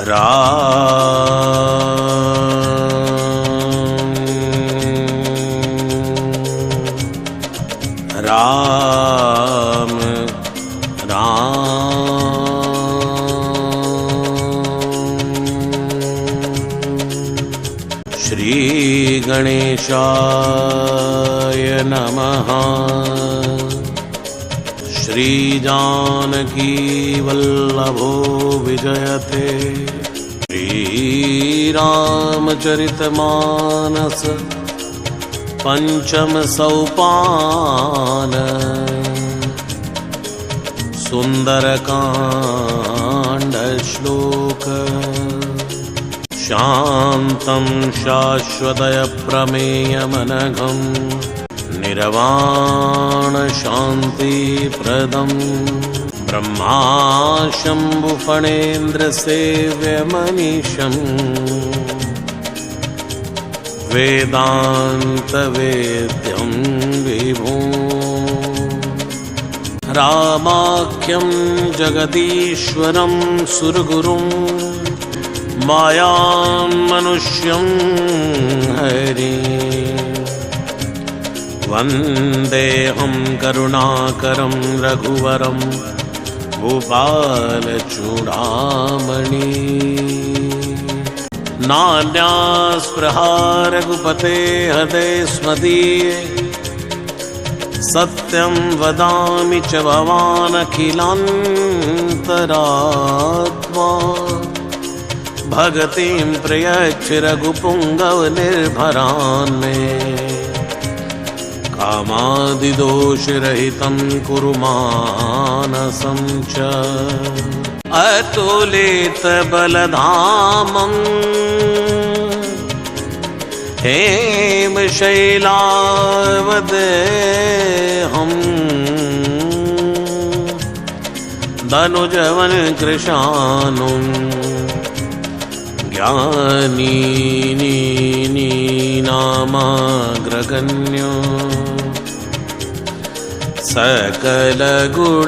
राम राम श्री गणेशाय नमः। श्री जानकी वल्लभो विजयते। श्री रामचरितमानस पंचम सोपान। सुंदरकांड श्लोक। शांतं शाश्वतय प्रमेयमनघं निर्वाण शांति प्रदं ब्रह्मा शंभु फणेन्द्र सेव्य मनीषं वेदांत वेद्यं विभुं रामाख्यं जगदीश्वरं सुरगुरुं मायां मनुष्यं हरि वन्देऽहं करुणाकरं रघुवरं भूपालचूडामणि। नान्यास्पृहा रघुपते हृदये स्मदीये सत्यं वदामि च भवानखिलान्तरात्मा। भगतिं प्रयच्छ रघुपुङ्गव निर्भरान् मे। कामादिदोषरहितं कुरु मानसं च अतुलितबलधामं हेमशैलावदेहं धनुजवन कृशानुं ज्ञानीनामाग्रगण्यो सकलगुणनिधानो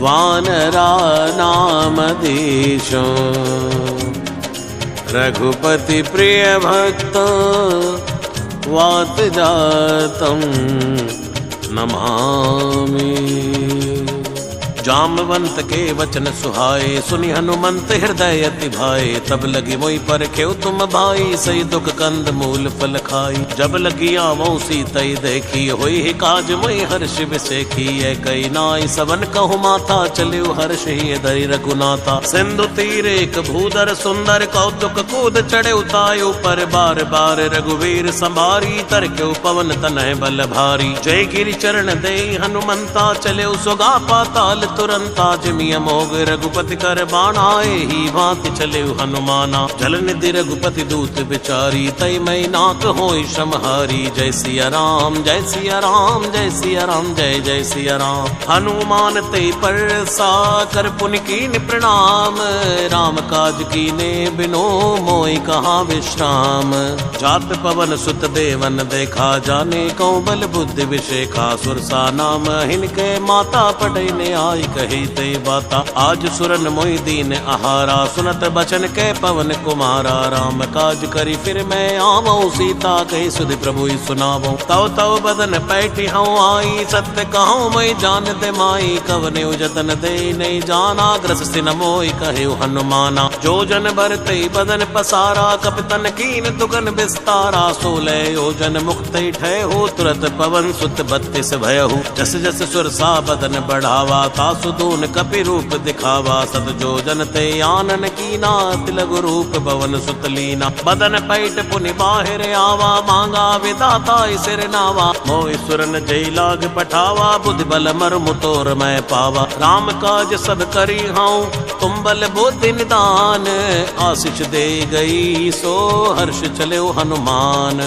वानरानामधीशो रघुपति प्रिय भक्त वातजातं नमामि। जामवंत के वचन सुहाए सुनि हनुमंत हृदय अति भाए। तब लगी मोहि परखेउ तुम भाई सही दुख कंद मूल फल खाई। जब लगी आवो सीतई देखी होई ही काज मोहि हर्ष विसेखी। कई नाई सबन कहु माथा चलिउ हर्ष ही धरि रघुनाथा। सिंधु तीर एक भूधर सुंदर कौतुक कूद चढ़े उतायु पर बार बार रघुवीर संभारी। तरक्यु पवन तनय बल भारी। जय गिरि चरण दे हनुमंता चले सुगा पाताल तुरंता। जिमिय मोग रघुपति कर बाणाए ही भांति चले हनुमाना। जल निधि रघुपति दूत बिचारी तई मई नाक होई श्रमहारी। जय सिया राम जय सिया राम जय सिया राम जय जय सिया राम। हनुमान ते परसा कर पुनि कीन प्रणाम। राम काज कीने बिनो मोहि कहा विश्राम। जात पवन सुत देवन देखा जाने कौ बल बुद्धि विशेखा। सुरसा नाम हिनके माता पढ़ई ने आई कही ते बाता। आज सुरन मोहि दीन आहारा सुनत बचन के पवन कुमारा। राम काज करी फिर मैं आवऊं सीता कही सुधि प्रभु सुनावो। तव तव बदन पैठी हूँ आई सत्य कहूँ मैं जान दे माई। कवने जतन दे नहीं जाना ग्रस सिन मोहि कहे हनुमाना। जो जन भरते बदन पसारा कपितन कीन दुगन विस्तारा। 16 योजन मुक्त ठहु तुरत पवन सुत 32 भयहु। जस जस सुरसा बदन बढ़ावा तासु दून कपि रूप दिखावा। सत जो जन ते आनन कीना तिलगु रूप भवन सुत लीना। बदन पैठ पुनि बाहिर आवा मांगा विदाता सिर नावा। मोहि सुरन जय लाग पठावा बुद्धि बल मर्म तोर मैं पावा। राम काज सब करी हूँ तुम बल बुद्धि निदान। आशीष दे गई सो हर्ष चले हनुमान।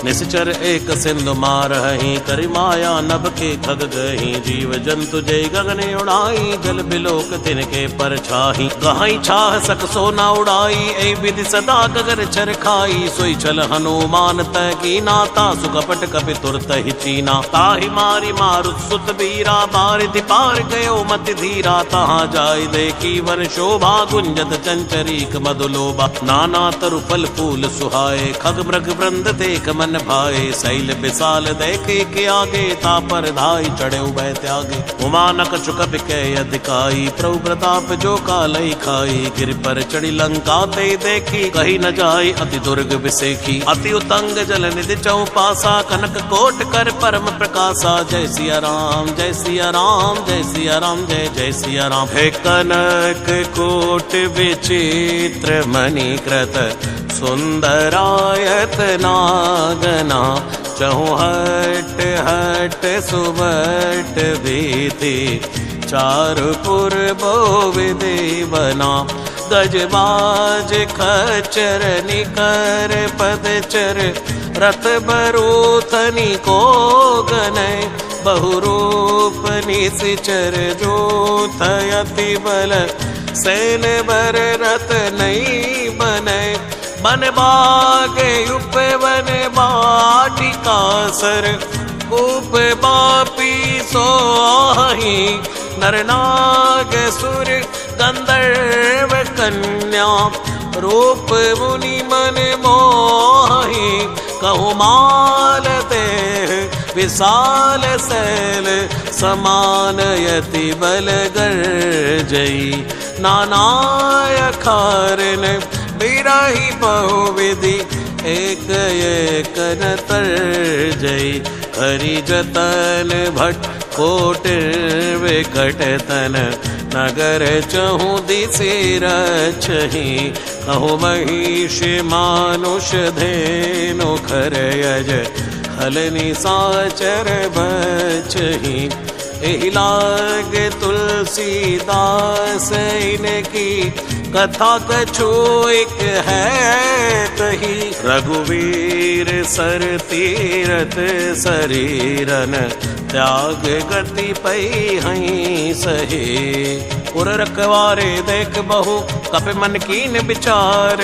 निश्चर एक सिंधु मारही, करि माया नभ के खग गही। जीव जंतु जय गगने उड़ाई, जल बिलोक तिनके पर छाही। गहाई छाह सक सोना उड़ाई, ऐ विधि सदा गगर चर खाई। सोई चल हनुमान तय की नाता, सुकपट कपि तुरत ही चीना। ताहि मारी मारुत सुत बीरा, बारिधि पार गयो मति धीरा। तहाँ जाय देखी वन शोभा, गुंजत चंचरीक मधुलोभा। नाना तरु फल फूल सुहाए, खग मृग वृंद देख मन भाए। शैल विशाल देखे के आगे, तापर धाई चढ़े उभय त्यागे। उमानक चुकप के अधिकाई, प्रभु प्रताप जो कालई खाई। गिर पर चढ़ी लंका ते देखी, कही न जाय अति दुर्ग विसेखी। अति उतंग जल निधि चौपासा, कनक कोट कर परम प्रकाशा। जय सिया राम जय सिया राम, जय सिया राम जय जय सिया राम। हे कनक कोट विचित्र मणिकृत, सुंदरायत नागना। चहुहट हट सुबट भीति, चारुपुर बोविदे बना। गजबाज खचर निकर पदचर, रथ बरूथनी को गनय। बहुरूप निशिचर जोथयति बल, सैन बर रथ नहीं बनय। बन बागे उपवन बाटिका सर, कूप बापी सोही। नर नाग सुर गंधर्व कन्या, रूप मुनि मन मोही। कहु माल देह विशाल शैल, समान यति बल गर्जई। नानाय खारन बिराही बहुविधि, एक एक न तर्जई। हरि जतन भट कोट विकट तन, नगर चहु दिशि रचहि। कहु महिष मानुष धेनु खरयज, हल निशाचर बचहि। एहि लाग तुलसीदास इनकी, कथा कछु एक है कही। रघुवीर सर तीरथ शरीरन, त्याग गति पई हई सहे। उर रखवारे देख बहु, कपि मन कीन विचार।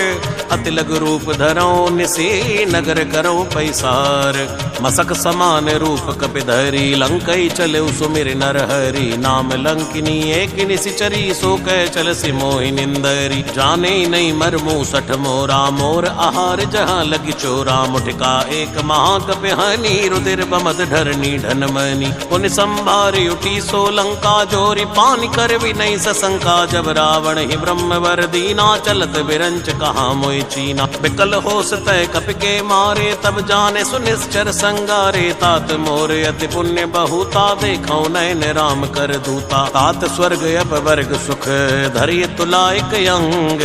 अति लघु रूप धरौ निसी, नगर करौ पैसार। मसक समान रूप कपि धरी, लंकई चले सुमिर नर हरि। नाम लंकिनी एक निशिचरी, सो कह चल सी मोहि निंदरी। जाने नहीं मरमु सठ मोरा, मोर आहार जहाँ लगी चोरा। मुठिका एक महाकपि हनी, रुधिर बमद ढरनी ढनमनी। पुन संभारी उठी सो लंका, जोरी पानी कर भी नहीं सशंका। जब रावण ही ब्रह्म वर दीना, चलत बिरंच कहाँ मोहि चीना। बिकल होस तय कपि के मारे, तब जाने सुनिश्चर संगारे। तात मोर अति पुण्य बहुता, देखौ नयन राम कर दूता। तात स्वर्ग अपवर्ग सुख, धरिय तुला एक अंग।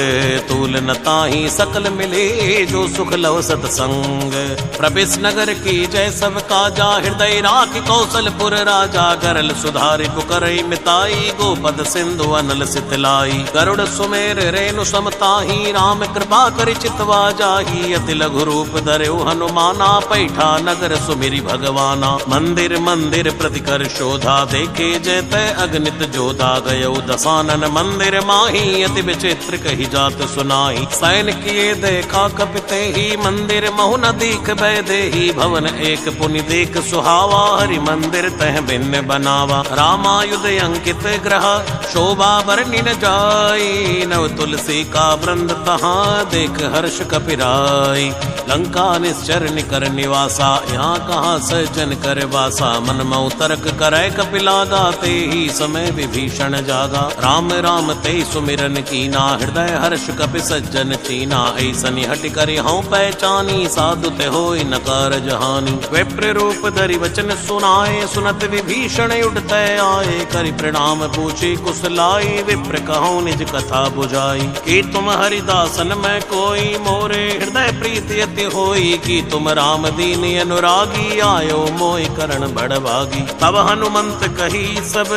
तूल न ताहि सकल मिले, जो सुख लव सतसंग। प्रवेश नगर की जय सब काजा, हृदय राखि कौशलपुर राजा। गरल सुधारि पुकरई मिताई, गोपद सिंधु अनल सितलाई। गरुड़ सुमेर रेणु समताही, राम कृपा करि चितवा जाही। अति लघु रूप धरौ हनुमाना, पैठा नगर सुमिरि भगवाना। मंदिर मंदिर प्रतिकर शोधा, देखे जयते अगणित जोधा। गयौ दसानन मंदिर माही, अति विचित्र कही जात सुनाई। सैन किए देखा कपिते ही, मंदिर महु न दीख बैदेही। भवन एक पुनि देख सुहावा, हरि मंदिर तह भिन्न बनावा। रामायुध अंकित ग्रह, शोभा वर्णि न जाई। नव तुलसी का वृंद तहाँ, देख हर्ष कपिराई। लंका निश्चर निकर निवासा, यहाँ कहाँ सज्जन कर वासा। मन मऊ तर्क करे कपिलागा, ते ही समय विभीषण जागा। राम राम ते सुमिरन कीना, हृदय हर्ष कपि सज्जन चीना। ऐसनि हटि करि हऊँ पहचानी, साधु ते होय न कारज हानि। विप्र रूप धरि वचन सुनाए, सुनत विभीषण उठते आए। करि प्रणाम पूछी कुशलाई, विप्र कहूँ निज कथा बुझाई। कि तुम हरिदासन में कोई, मोरे हृदय प्रीति प्रीति होई की तुम राम दीन अनुरागी आयो मोहि करण बड़भागी। तब हनुमंत कही सब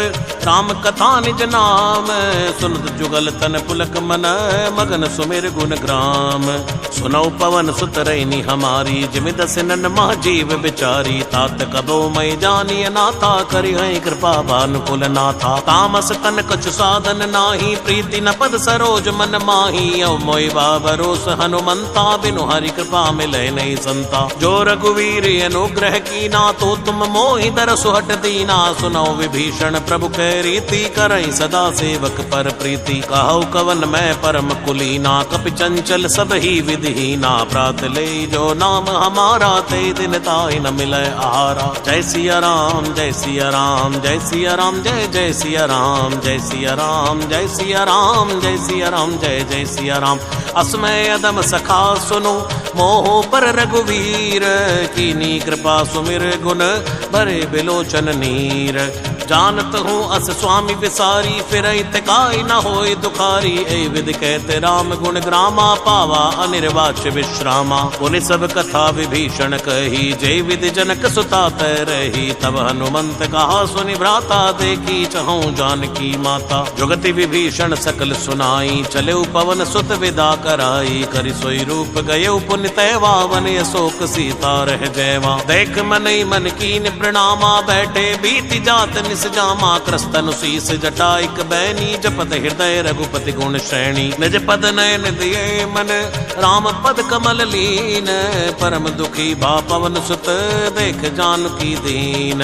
राम कथा निज नाम सुनत जुगल तन पुलक मन मगन सुमिर गुण ग्राम। सुनौ पवन सुत रैनी हमारी जिमि दस नन मह जीव बिचारी। तात कबो मई जानिय नाथा करि है कृपा भानुकुल नाथा। तामस तन कछु साधन नाही प्रीति न पद सरोज मन माही। अव मोहि बाबरोस हनुमंता बिनु हरि कृपा मिलै नहीं संता। जो रघुवीर अनुग्रह कीना तो तुम मोहि दर सुहट दीना। सुनौ विभीषण प्रभु कै रीति करई सदा सेवक पर प्रीति। कहौ कवन मैं परम कुलीना कपि चंचल सब ही विधिहीना। प्रात ले जो नाम हमारा ते दिन ताहि न मिलै आहारा। जय सिया राम जय सिया राम जय सिया राम जय जय सिया राम जय सिया राम जय सिया राम जय सिया राम जय जय सिया राम। असमय अदम सखा सुनो मोह पर रघुवीर। कीनी कृपा सुमिर गुण भरे बिलोचन नीर। जानत हूँ अस स्वामी विसारी फिरई तिकाई न होय दुखारी। ए विधि कहते राम गुण ग्रामा पावा अनिर्वाच्य विश्रामा। पुनि सब कथा विभीषण कही जय विधि जनक सुता तै रही। तब हनुमंत कहा सुनि भ्राता देखी चहु जानकी माता। जुगति विभीषण सकल सुनाई चले पवन सुत विदा कराई। करि सोई रूप गये पुनि तैवा वन अशोक सीता रह जयवा। देख मनई मन कीन प्रणामा बैठे बीति जात निस जामा। क्रस्तनु शीस जटाइक बैनी जपत हृदय रघुपति गुण श्रेणी। निज पद नयन दिए मन राम पद कमल लीन। परम दुखी भा पवन सुत देख जानकी दीन।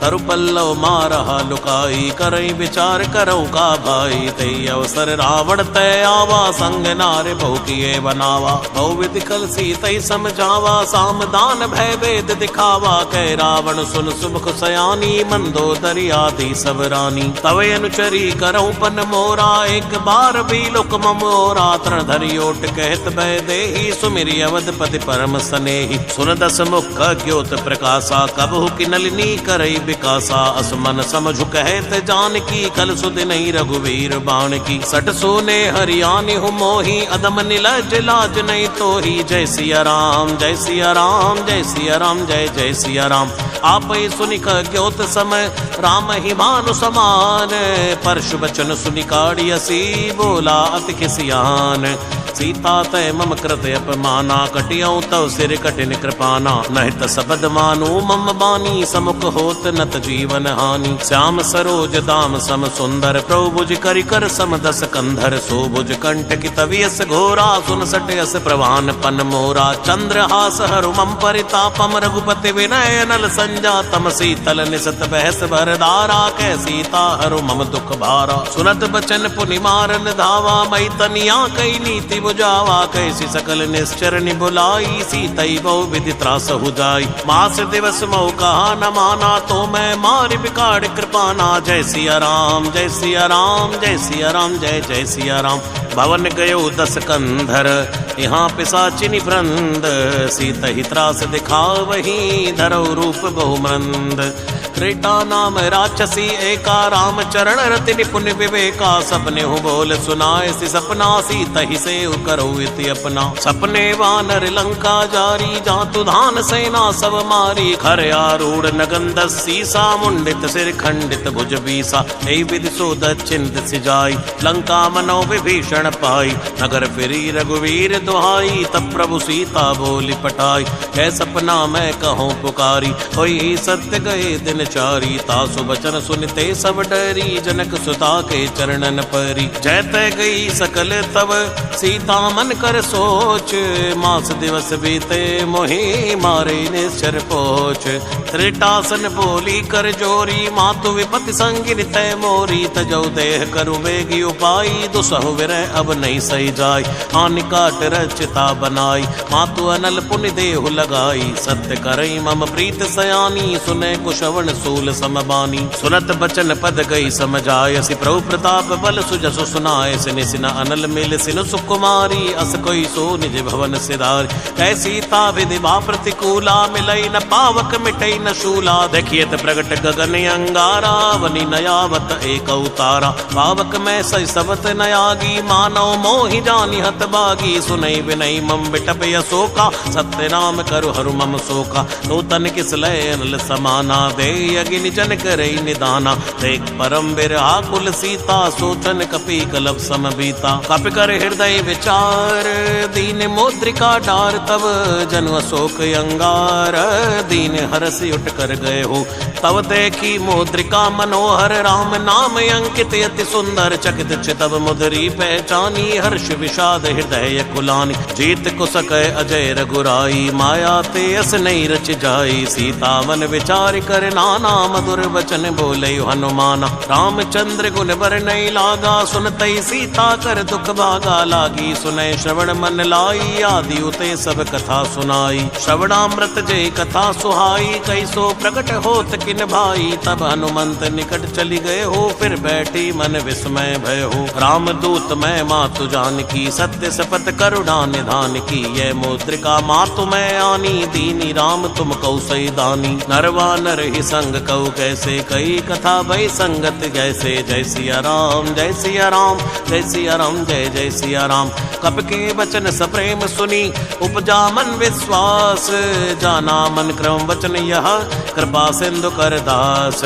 तरु पल्लव मारहा लुकाई करई विचार करौ का भाई। तई अवसर रावण तय आवा संग नारे बहु किए बनावा। बहु विधि कल सीतई समझावा सामदान भय वेद दिखावा। कह रावण सुन सुमुख सयानी मंदोदरी आदि सब रानी। तव अनुचरी करौ पन मोरा एक बार भी लुक मोरा। तरण धरि ओट कहत भय देहि सुमिरि अवधपति परम सनेहि। सुन दस मुख ज्योत प्रकाशा कबहु की नलिनी करई विकासा। असमन समझु कहत जानकी कल सुदिनहि रघुवीर बाण की। सट सोने हरियाणि हूँ मोहि अदम निलज लाज नहीं तोहि। जय सिया राम जय सिया राम जय सिया राम जय जय सिया राम। आपै सुनिक ज्योत समय राम ही भानु समान। परशु बचन सुनि काढ़ियसी बोला अति खिसियान। सीता तय मम कृत अपमाना कटियौ तव सिर कठिन कृपाना। नहित सबद मानु मम बानी समुख होत नत जीवन हानि। श्याम सरोज दाम सम सुंदर प्रभुज करि कर सम दस कंधर। सोभुज कंठ की तवियस घोरा सुन सटयस प्रवान पन मोरा। चंद्रहास हरु मम परितापम रघुपति विनय नल संजातम। शीतल निसत बहस भरदारा कै सीता हरु मम दुख भारा। सुनत बचन पुनि मारन धावा मई तनिया कई नीति बुझावा। कैसी सकल निश्चर बुलाई सीतई बहु विधि त्रास हो जाई। मास दिवस मऊ कहा न माना तो मैं मारि बिकाड़ कृपाना। जय सिया राम जय सिया राम जय सिया राम जय जय सिया राम। भवन गयो दस कंधर यहाँ पिशाचिनी वृंद। सीत ही त्रास दिखावही धरौ रूप बहुमंद। त्रेता नाम राक्षसी एका राम चरण रति निपुण विवेका। सपने हूँ बोल सुनाए सी सपना सीत ही से करो इति अपना। सपने वानर लंका जारी जातु धान सेना सब मारी। खर आरूढ़ नगन दस सीसा मुंडित सिर खंडित भुज बीसा। ऐ विधि सो दक्षिण दिस जाई लंका मनो विभीषण पाई। नगर फिरी रघुवीर दुहाई तब प्रभु सीता बोली पटाई। कै सपना मैं कहूँ पुकारी होई सत्य गए दिन चारी। तासु बचन सुनते सब डरी जनक सुता के चरणन परी। जयते गई सकल तब सीता मन कर सोच। मास दिवस बीते मोहि मारे निश्चर पोच। त्रिटासन बोली कर जोरी मातु विपति संगिन तय मोरी। तजौ देह करु वेगी उपाई दुसहु विरह अब नहीं सही जाय। हानि काट रचिता बनाई मातु अनल पुनि देहु लगाई। सत्य करई मम प्रीत सयानी सुने कुशवन सूल समबानी। सुनत बचन पद गई समझाय, सि प्रभु प्रताप बल सुजसु सुनाय। सिनि सिन अनल मिल सिनु सुकुमारी, अस कोई सो निज भवन सिधार। कैसी ता विधि बा प्रतिकूला, मिलई न पावक मिटई न शूला। देखिए त प्रगट गगन अंगारा, वनि नयावत एक उतारा। पावक में सई सबत नयागी, मानव मोहि जानि हत बागी। सुनई विनई मम बिटप यशोका, सत्य नाम करु हरु मम शोका। नूतन किस लय अनल समाना, दे अगिन जन करई निदाना। देख परम बिरहा कुल सीता, सोचन कपि कलप सम बीता। कपि कर हृदय विचार, दीन मुद्रिका डार। तब जनु अशोक अंगार, दीन हरस उठ कर गए हो। तब देखी मुद्रिका मनोहर, राम नाम अंकित अति सुंदर। चकित चितव मुद्री पहचानी, हर्ष विषाद हृदय कुलानी। जीत को सकै अजय रघुराई, माया ते अस नहीं रच जाई। सीता मन विचार कर नाना, मधुर वचन बोले हनुमाना। रामचंद्र गुण बर नहीं लागा, सुनतई सीता कर दुख भागा। लागी सुनै श्रवण मन लाई, आदि उते सब कथा सुनाई। श्रवणामृत जय कथा सुहाई, कैसो प्रकट होत किन भाई। तब हनुमंत निकट चली गए हो, फिर बैठी मन विस्मय भय हो। राम दूत मैं मातु जानकी, सत्य सपथ करुणा निधान की। यह मुद्रिका मातु मैं आनी, दीनी राम तुम कौ सही दानी। नरवा नर ही संग कऊ कैसे, कई कथा भई संगत जैसे। जय सिया राम जय सिया राम, जय सिया राम जय जय सिया राम। कप के वचन सप्रेम सुनी, उपजा मन विश्वास। जाना मन क्रम वचन यह, कृपा सिंधु कर दास।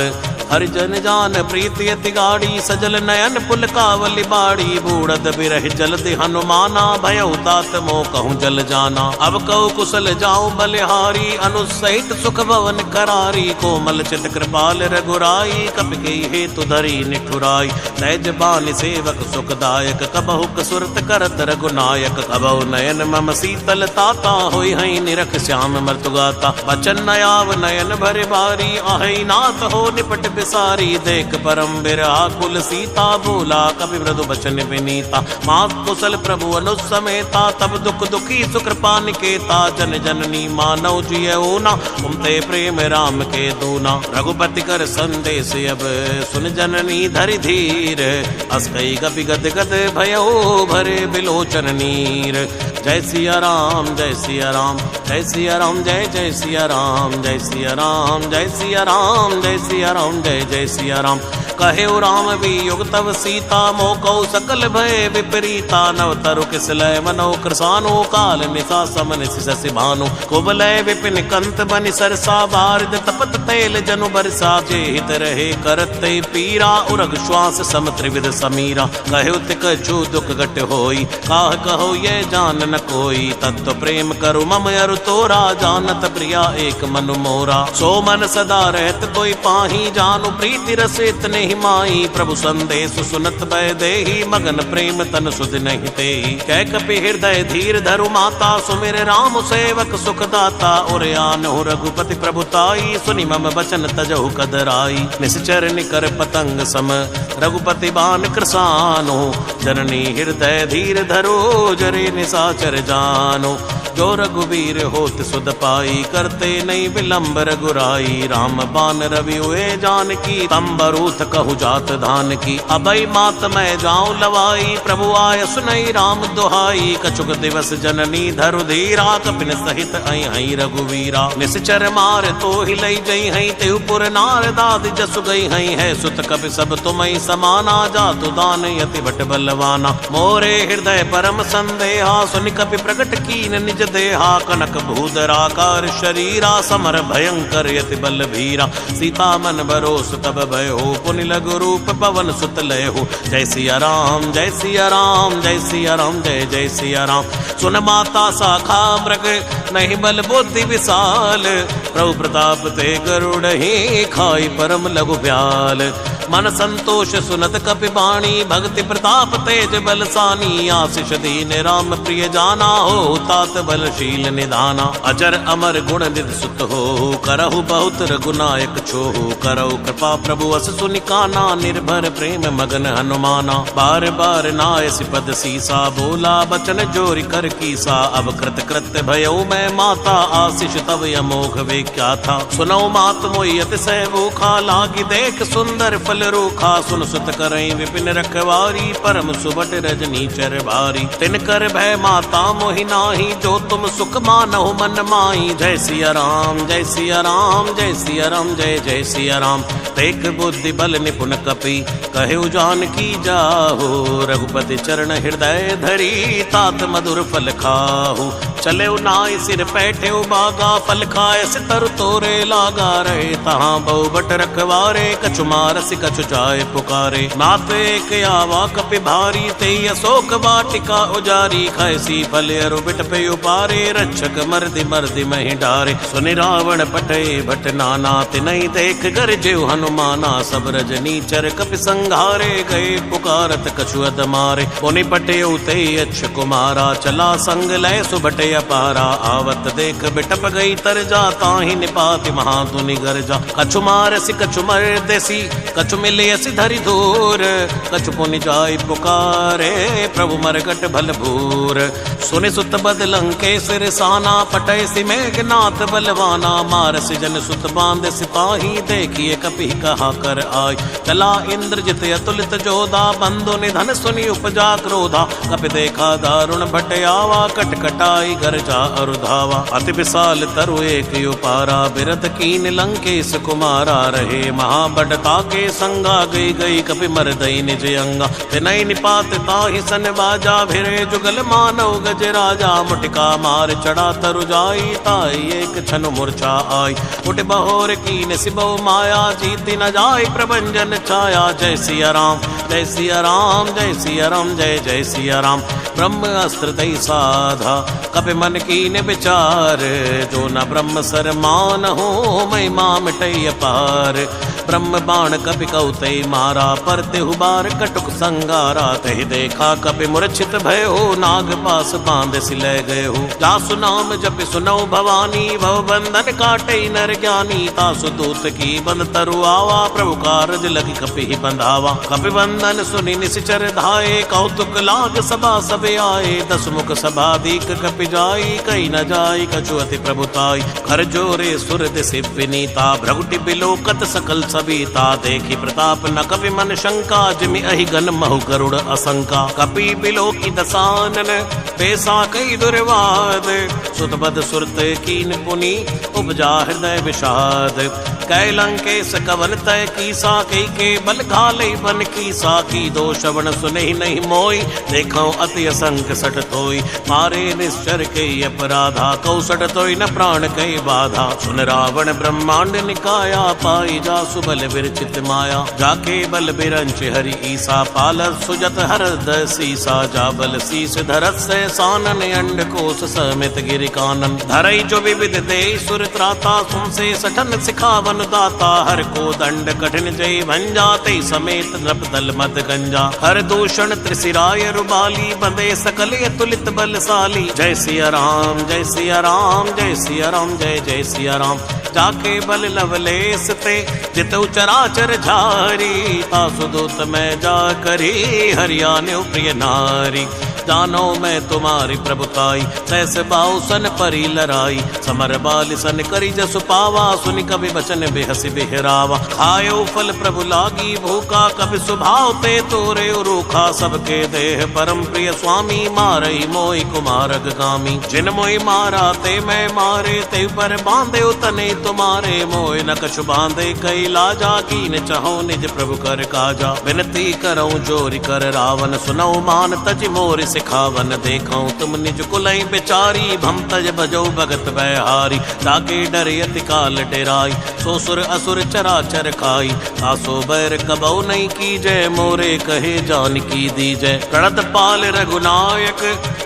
हरिजन जान प्रीति अति गाड़ी, सजल नयन पुलकावली बाड़ी। बूढ़द बिरह जलदि हनुमाना, भयउ तात मोह कहूँ जल जाना। अब कहु कुशल जाऊं बलिहारी, अनुसहित सुख भवन करारी। कोमल चित कृपाल रघुराई, कपि के हेतु धरी निठुराई। तैज बानि सेवक सुखदायक, कबहु कसुरत करत रघुनायक। कबहु नयन मम शीतल ताता, होई हई निरख श्याम मृतुगाता। बचन नयाव नयन भरे बारी, आहई नाथ हो निपट बिसारी। देख परम बिरहा कुल सीता, बोला कपि मृदु बचन विनीता। मात कुशल प्रभु अनुसमेता, तब दुख दुखी सुकृपा निकेता। जन जननी मानव जियऊ ना, उमते प्रेम राम के दूना। रघुपति कर संदेश अब, सुन जननी धरि धीर। अस कई गपि गद गद भयऊ, भरे बिलोचन नीर। जय सिया राम जय सिया राम, जय सिया राम जय जय सिया राम। जय सिया राम जय सिया राम, जय सिया राम जय जय सिया राम। कहे राम वियोग तव सीता, मोकौ सकल भय विपरीता। नव तरु किस लय मनो कृसानो, काल निशा समन शशि भानु। कुबलय विपिन कंत बनि सरसा, बारिद तपत तैल जनु बरसा। जे हित रहे करत पीरा, उरग श्वास सम त्रिविध समीरा। कहे तिक जो दुख घट होई, काह कहो ये जान न कोई। तत्व प्रेम करु मम अरु तोरा, जानत प्रिया एक मनु मोरा। सो मन सदा रहत कोई पाही, जानु प्रीति रस इतने ही माई। प्रभु संदेश सुनत भय देहि, मगन प्रेम तन सुध नहीं तेहि। कह कपि हृदय धीर धरु माता, सुमिर राम सेवक सुख दाता। और आनहु रघुपति प्रभुताई, सुनि मम बचन तजहु कदराई। निश्चर निकर पतंग सम, रघुपति बान कृसानो। जननी हृदय धीर धरो, जरे निशाचर जानो। जो रघुवीर होत सुध पाई, करते नहीं विलंब रघुराई। राम बान रवि हुए जानकी, तंबरूथ कहु जात धान की। अबई मात मैं जाऊं लवाई, प्रभु आय सुनई राम दुहाई। कछुक दिवस जननी धरु धीरा, कपिन सहित आई हई रघुवीरा। निश्चर मार तो हिलई जई हई, तेउपुर नार दाद जसु गई हई। है सुत कपि सब तुमई समाना, जातु दान यति भट बलवाना। मोरे हृदय परम संदेहा, सुनि कपि प्रगट कीन निज देहा। कनक भूधराकार शरीरा, समर भयंकर यति बल भीरा। सीता मन भरोस तब भय हो, पुनि लघु रूप पवन सुत लय हो। जय सिया राम जय सिया राम, जय सिया राम जय जय सिया राम। सुन माता शाखा मृग, नहीं बल बुद्धि विशाल। प्रभु प्रताप ते गरुड़ ही, खाई परम लघु ब्याल। मन संतोष सुनत कपि बाणी, भक्ति प्रताप तेज बलसानी। आशीष दीन राम प्रिय जाना, हो तात बलशील निधाना। अजर अमर गुण निधि सुत हो, करहु बहुत रघुनायक छोहु। करहु कृपा प्रभु अस सुनि काना, निर्भर प्रेम मगन हनुमाना। बार बार नायसि पद सीसा, बोला बचन जोरि कर कीसा। अब कृत कृत्य भयो मैं माता, आशीष तब अमोघ वे क्या था। सुनौ मात मोहि अतिशय भूखा, लागी देख सुंदर फल रूखा। सुन सुत करई विपिन रखवारी, परम सुबट रजनी चर भारी। तिन कर भय माता मोहि नाही, जो तुम सुख मानहु मन माही। जय सिया राम जय सिया राम, जय सिया राम जय जय सिया राम। तेक बुद्धि बल निपुण कपि, कहु जानकी जाहु। रघुपति चरण हृदय धरी, तात मधुर फल खाहु। चले नाय सिर पैठे बागा, फल खाए सितर तोरे लागा। रहे तहाँ बहु बट रखवारे, कछु मारसि कछु जाय पुकारे। नाथ एक आवा कपि भारी, तेई अशोक वाटिका उजारी। खैसी फल अरु बिट पे उपारे, रक्षक मर्दि मर्दि महि डारे। सुनि रावण पटे भट नाना, तिनहि देख गरजेउ हनुमाना। सब रजनी चर कपि संघारे, गए पुकारत कछु अद मारे। पुनि पटेउ तेई अच्छ कुमारा, चला संग लय सुबटे अपारा। आवत देख बिटप गई तरजा, ताहि निपाति महाधुनि गरजा। कछु मारसि कछु मर्देसी, कछु मिलियसि धरि धूर। कछु पुनि जाय पुकारे, प्रभु मरगट भल भूर। सुनि सुत बद लंकेश रिसाना, पटयसि मेघनाथ बलवाना। मारसि जन सुत बांध सिपाही, देखिए कपि कहा कर आय। चला इंद्रजित अतुलित जोधा, बंधु निधन सुनि उपजा क्रोधा। कपि देखा दारुण भट आवा, कटकटाई गरजा अरुधावा। अति विशाल तरु एक उपारा, बिरथ कीन लंकेश कुमारा। रहे महाबडता के संगा, गई गई कपि मरदई निज अंगा। तिनहि निपात ताहि सन बाजा, भिरे जुगल मानव गज राजा। मुटिका मार चढ़ा तरु जाई, ताई एक छन मूर्छा आई। उठ बहोर कीन सिबौ माया, जीति न जाय प्रभंजन छाया। जय सिया राम जय सिया राम, जय सिया राम जय जय सिया राम। ब्रह्म अस्त्र तै साधा, कपि मन कीन विचार। जो न ब्रह्म सर मान हो, महिमा मिटई अपार। ब्रह्म बाण कपि कौतै मारा, परते हुबार कटुक संगारा। तहि देखा कपि मूर्छित भय हो, नाग पास बांध सिलय गए हो। जासु नाम जपि सुनौ भवानी, भव बंधन काटै नर ज्ञानी। तासु दूत की बंध तरु आवा, प्रभु कारज लगी कपि ही बंधावा। कपि बंधन सुनि निशिचर धाये, कौतुक लाग सभा सब आए। दस मुख सभा दीक कपि जाई, कई न जाई कछु अति प्रभुताई। कर जोरे सुर दिसि विनीता, भ्रगुटि बिलोकत सकल सबीता। देखी प्रताप न कपि मन शंका, जिमि अहि गन महु गरुड़ असंका। कपि बिलोकी दसानन, बेसा कई दुर्वाद। सुत बद सुरत कीन पुनि, उपजा हृदय विषाद। कै लंकेश कवन तय कीसा, कई के बल घाले बन कीसा। की दो श्रवण सुनहि नहीं मोई, देखौ अति असंख सठ तोई। मारे निश्चर के अपराधा, कौसठ तोई न प्राण कई बाधा। सुन रावण ब्रह्मांड निकाया, पाई जा सुबल विरचित माया। जाके बल बिरंच हरि ईसा, पालस सुजत हरद सीसा। जा बल शीस धरत से सानन, अंड कोश समित गिरि कानन। धरई जो विविध दे सुर त्राता, सुन से सठन सिखावन दाता। हर को दंड कठिन जय भंजा, ते समेत नृप दल मद गंजा। हर दूषण त्रिशिराय रुबाली, बंदे सकल अतुलित बलशाली। जय सिया राम जय सिया राम, जय सिया राम जय जय सिया राम। जाके बल लवलेस ते, जितु चराचर झारी। तासु दूत मैं जा करी, हरियाण्य प्रिय नारी। जानो मैं तुम्हारी प्रभुताई, सहस बाहु सन परी लराई। समर बाल सन करी जसु पावा, सुनि कवि बचन बेहसी बेहरावा। खायो फल प्रभु लागी भूखा, कवि स्वभाव ते तोरे रूखा। सबके देह परम प्रिय स्वामी, मारई मोहि कुमारग गामी। जिन मोहि मारा ते मैं मारे, ते पर बांधे तने तुम्हारे। मोहि न कछु बांधे कई लाजा, कीन चाहो निज प्रभु कर काजा। विनती करऊं जोरि कर रावण, सुनौ मान तज मोर सिखावन। देखो तुम निज कुलई बेचारी, भम तज भजो भगत बैहारी। ताके डर यति काल डेराई, सो सुर असुर चराचर खाई। आसो बैर कबौ नहीं की जय, मोरे कहे जानकी दीजय। प्रणत पाल रघुनायक,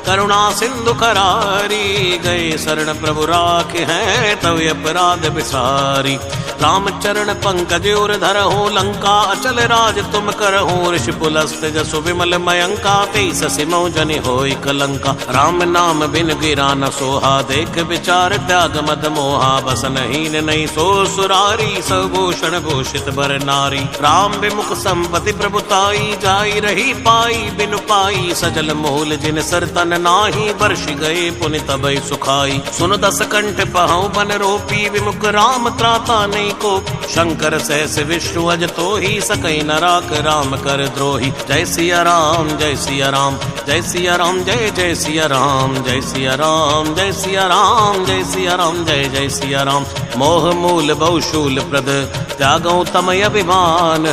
करुणा सिंधु करारी। गए शरण प्रभु राखे हैं, तव अपराध बिसारी। राम चरण पंकज उर धरहु लंका अचल राज तुम करहु ऋषि पुलस्त जसु विमल मयंका तेईस सिमौ जनि होई कलंका राम नाम बिन गिरा न सोहा देख विचार त्याग मद मोहा बसन हीन नहीं सो सुरारी सबभूषण भूषित बर नारी राम विमुख संपत्ति प्रभुताई जाई रही पाई बिनु पाई सजल मूल जिन सरतन नाही वर्ष गए पुनि तबै सुखाई सुन दस कंठ पहु बन रोपी विमुख राम त्राता नहीं को शंकर सहस विष्णु अज तो ही सकई न राख राम कर द्रोही जय सिया राम जय सिया राम जय सिया राम जय जय सिया राम जय सिया राम जय सिया राम जय सिया राम जय जय सिया राम मोह मूल बहुशूल प्रद त्यागौ तमय अभिमान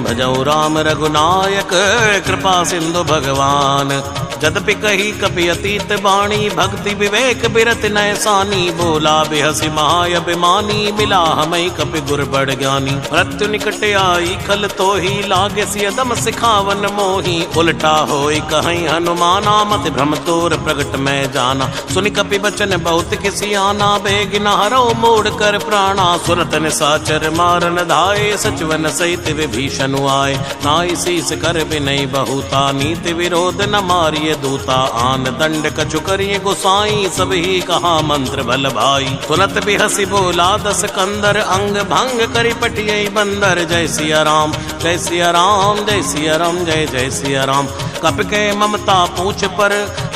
भजौ राम रघुनायक कृपा सिंधु भगवान जदपि कही कपि अतीत बाणी भक्ति विवेक बिरत नैसानी बोला बेहसी महाय अभिमानी मिला हमें कपि गुर बड़ ज्ञानी मृत्यु निकट आई खल तो ही लागे सियदम सिखावन मोही उल्टा होई कहीं हनुमाना मत भ्रम तोर प्रगट में जाना सुनि कपि बचन बहुत किसी आना बेगिन हरो मोड़ कर प्राणा सुरत निसाचर मारन धाये सचवन सहित विभीषण आए नाई शीस कर विनय बहुता नीति विरोध न मारिय दूता आन दंड कछु करिए गोसाई सब ही कहा मंत्र भल भाई तुरत भी हसी बोला दस कंदर अंग भंग करी पटिये बंदर जय सिया राम जय सिया राम जय सिया राम जय जय सिया राम कप के ममता पूछ पर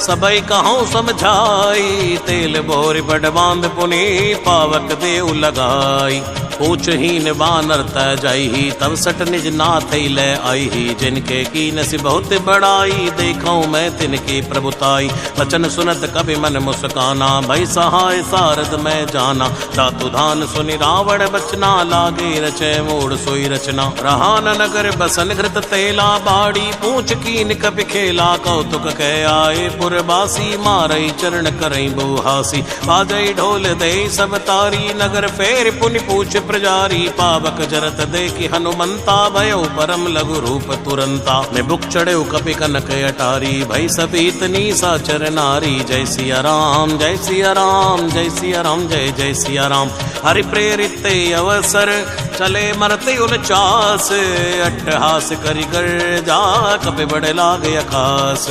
सबई कहूँ समझाई तेल बोर बड़ बांध पुनि पावक देव लगाई पूछ हीन वानर तय जाई तब सट निज नाथ ले आई जिनके कीन से बहुत बड़ाई देखूं मैं तिनकी प्रभुताई वचन सुनत कभी मन मुस्काना भई सहाय सारद में जाना दातु धान सुनि रावण बचना लागे रचे मोड़ सोई रचना रहान नगर बसन घृत तेला बाड़ी पूछ कीन कभी खेला कौतुक कह आए पुरबासी मारई चरण करई बहुहासी बाजई ढोल दे सब तारी नगर फेर पुनि पूछ प्रजारी पावक जरत देखी हनुमंता भयो परम लघु रूप तुरंता मैं बुक चढ़े कपि कनक अटारी भई सपीत नीसा चर नारी जय सिया राम जय सिया राम जय सिया राम जय जय सिया राम हरि प्रेरित अवसर चले मरते उनचास अट्टहास करि कर जा कपि बड़े लागे अखास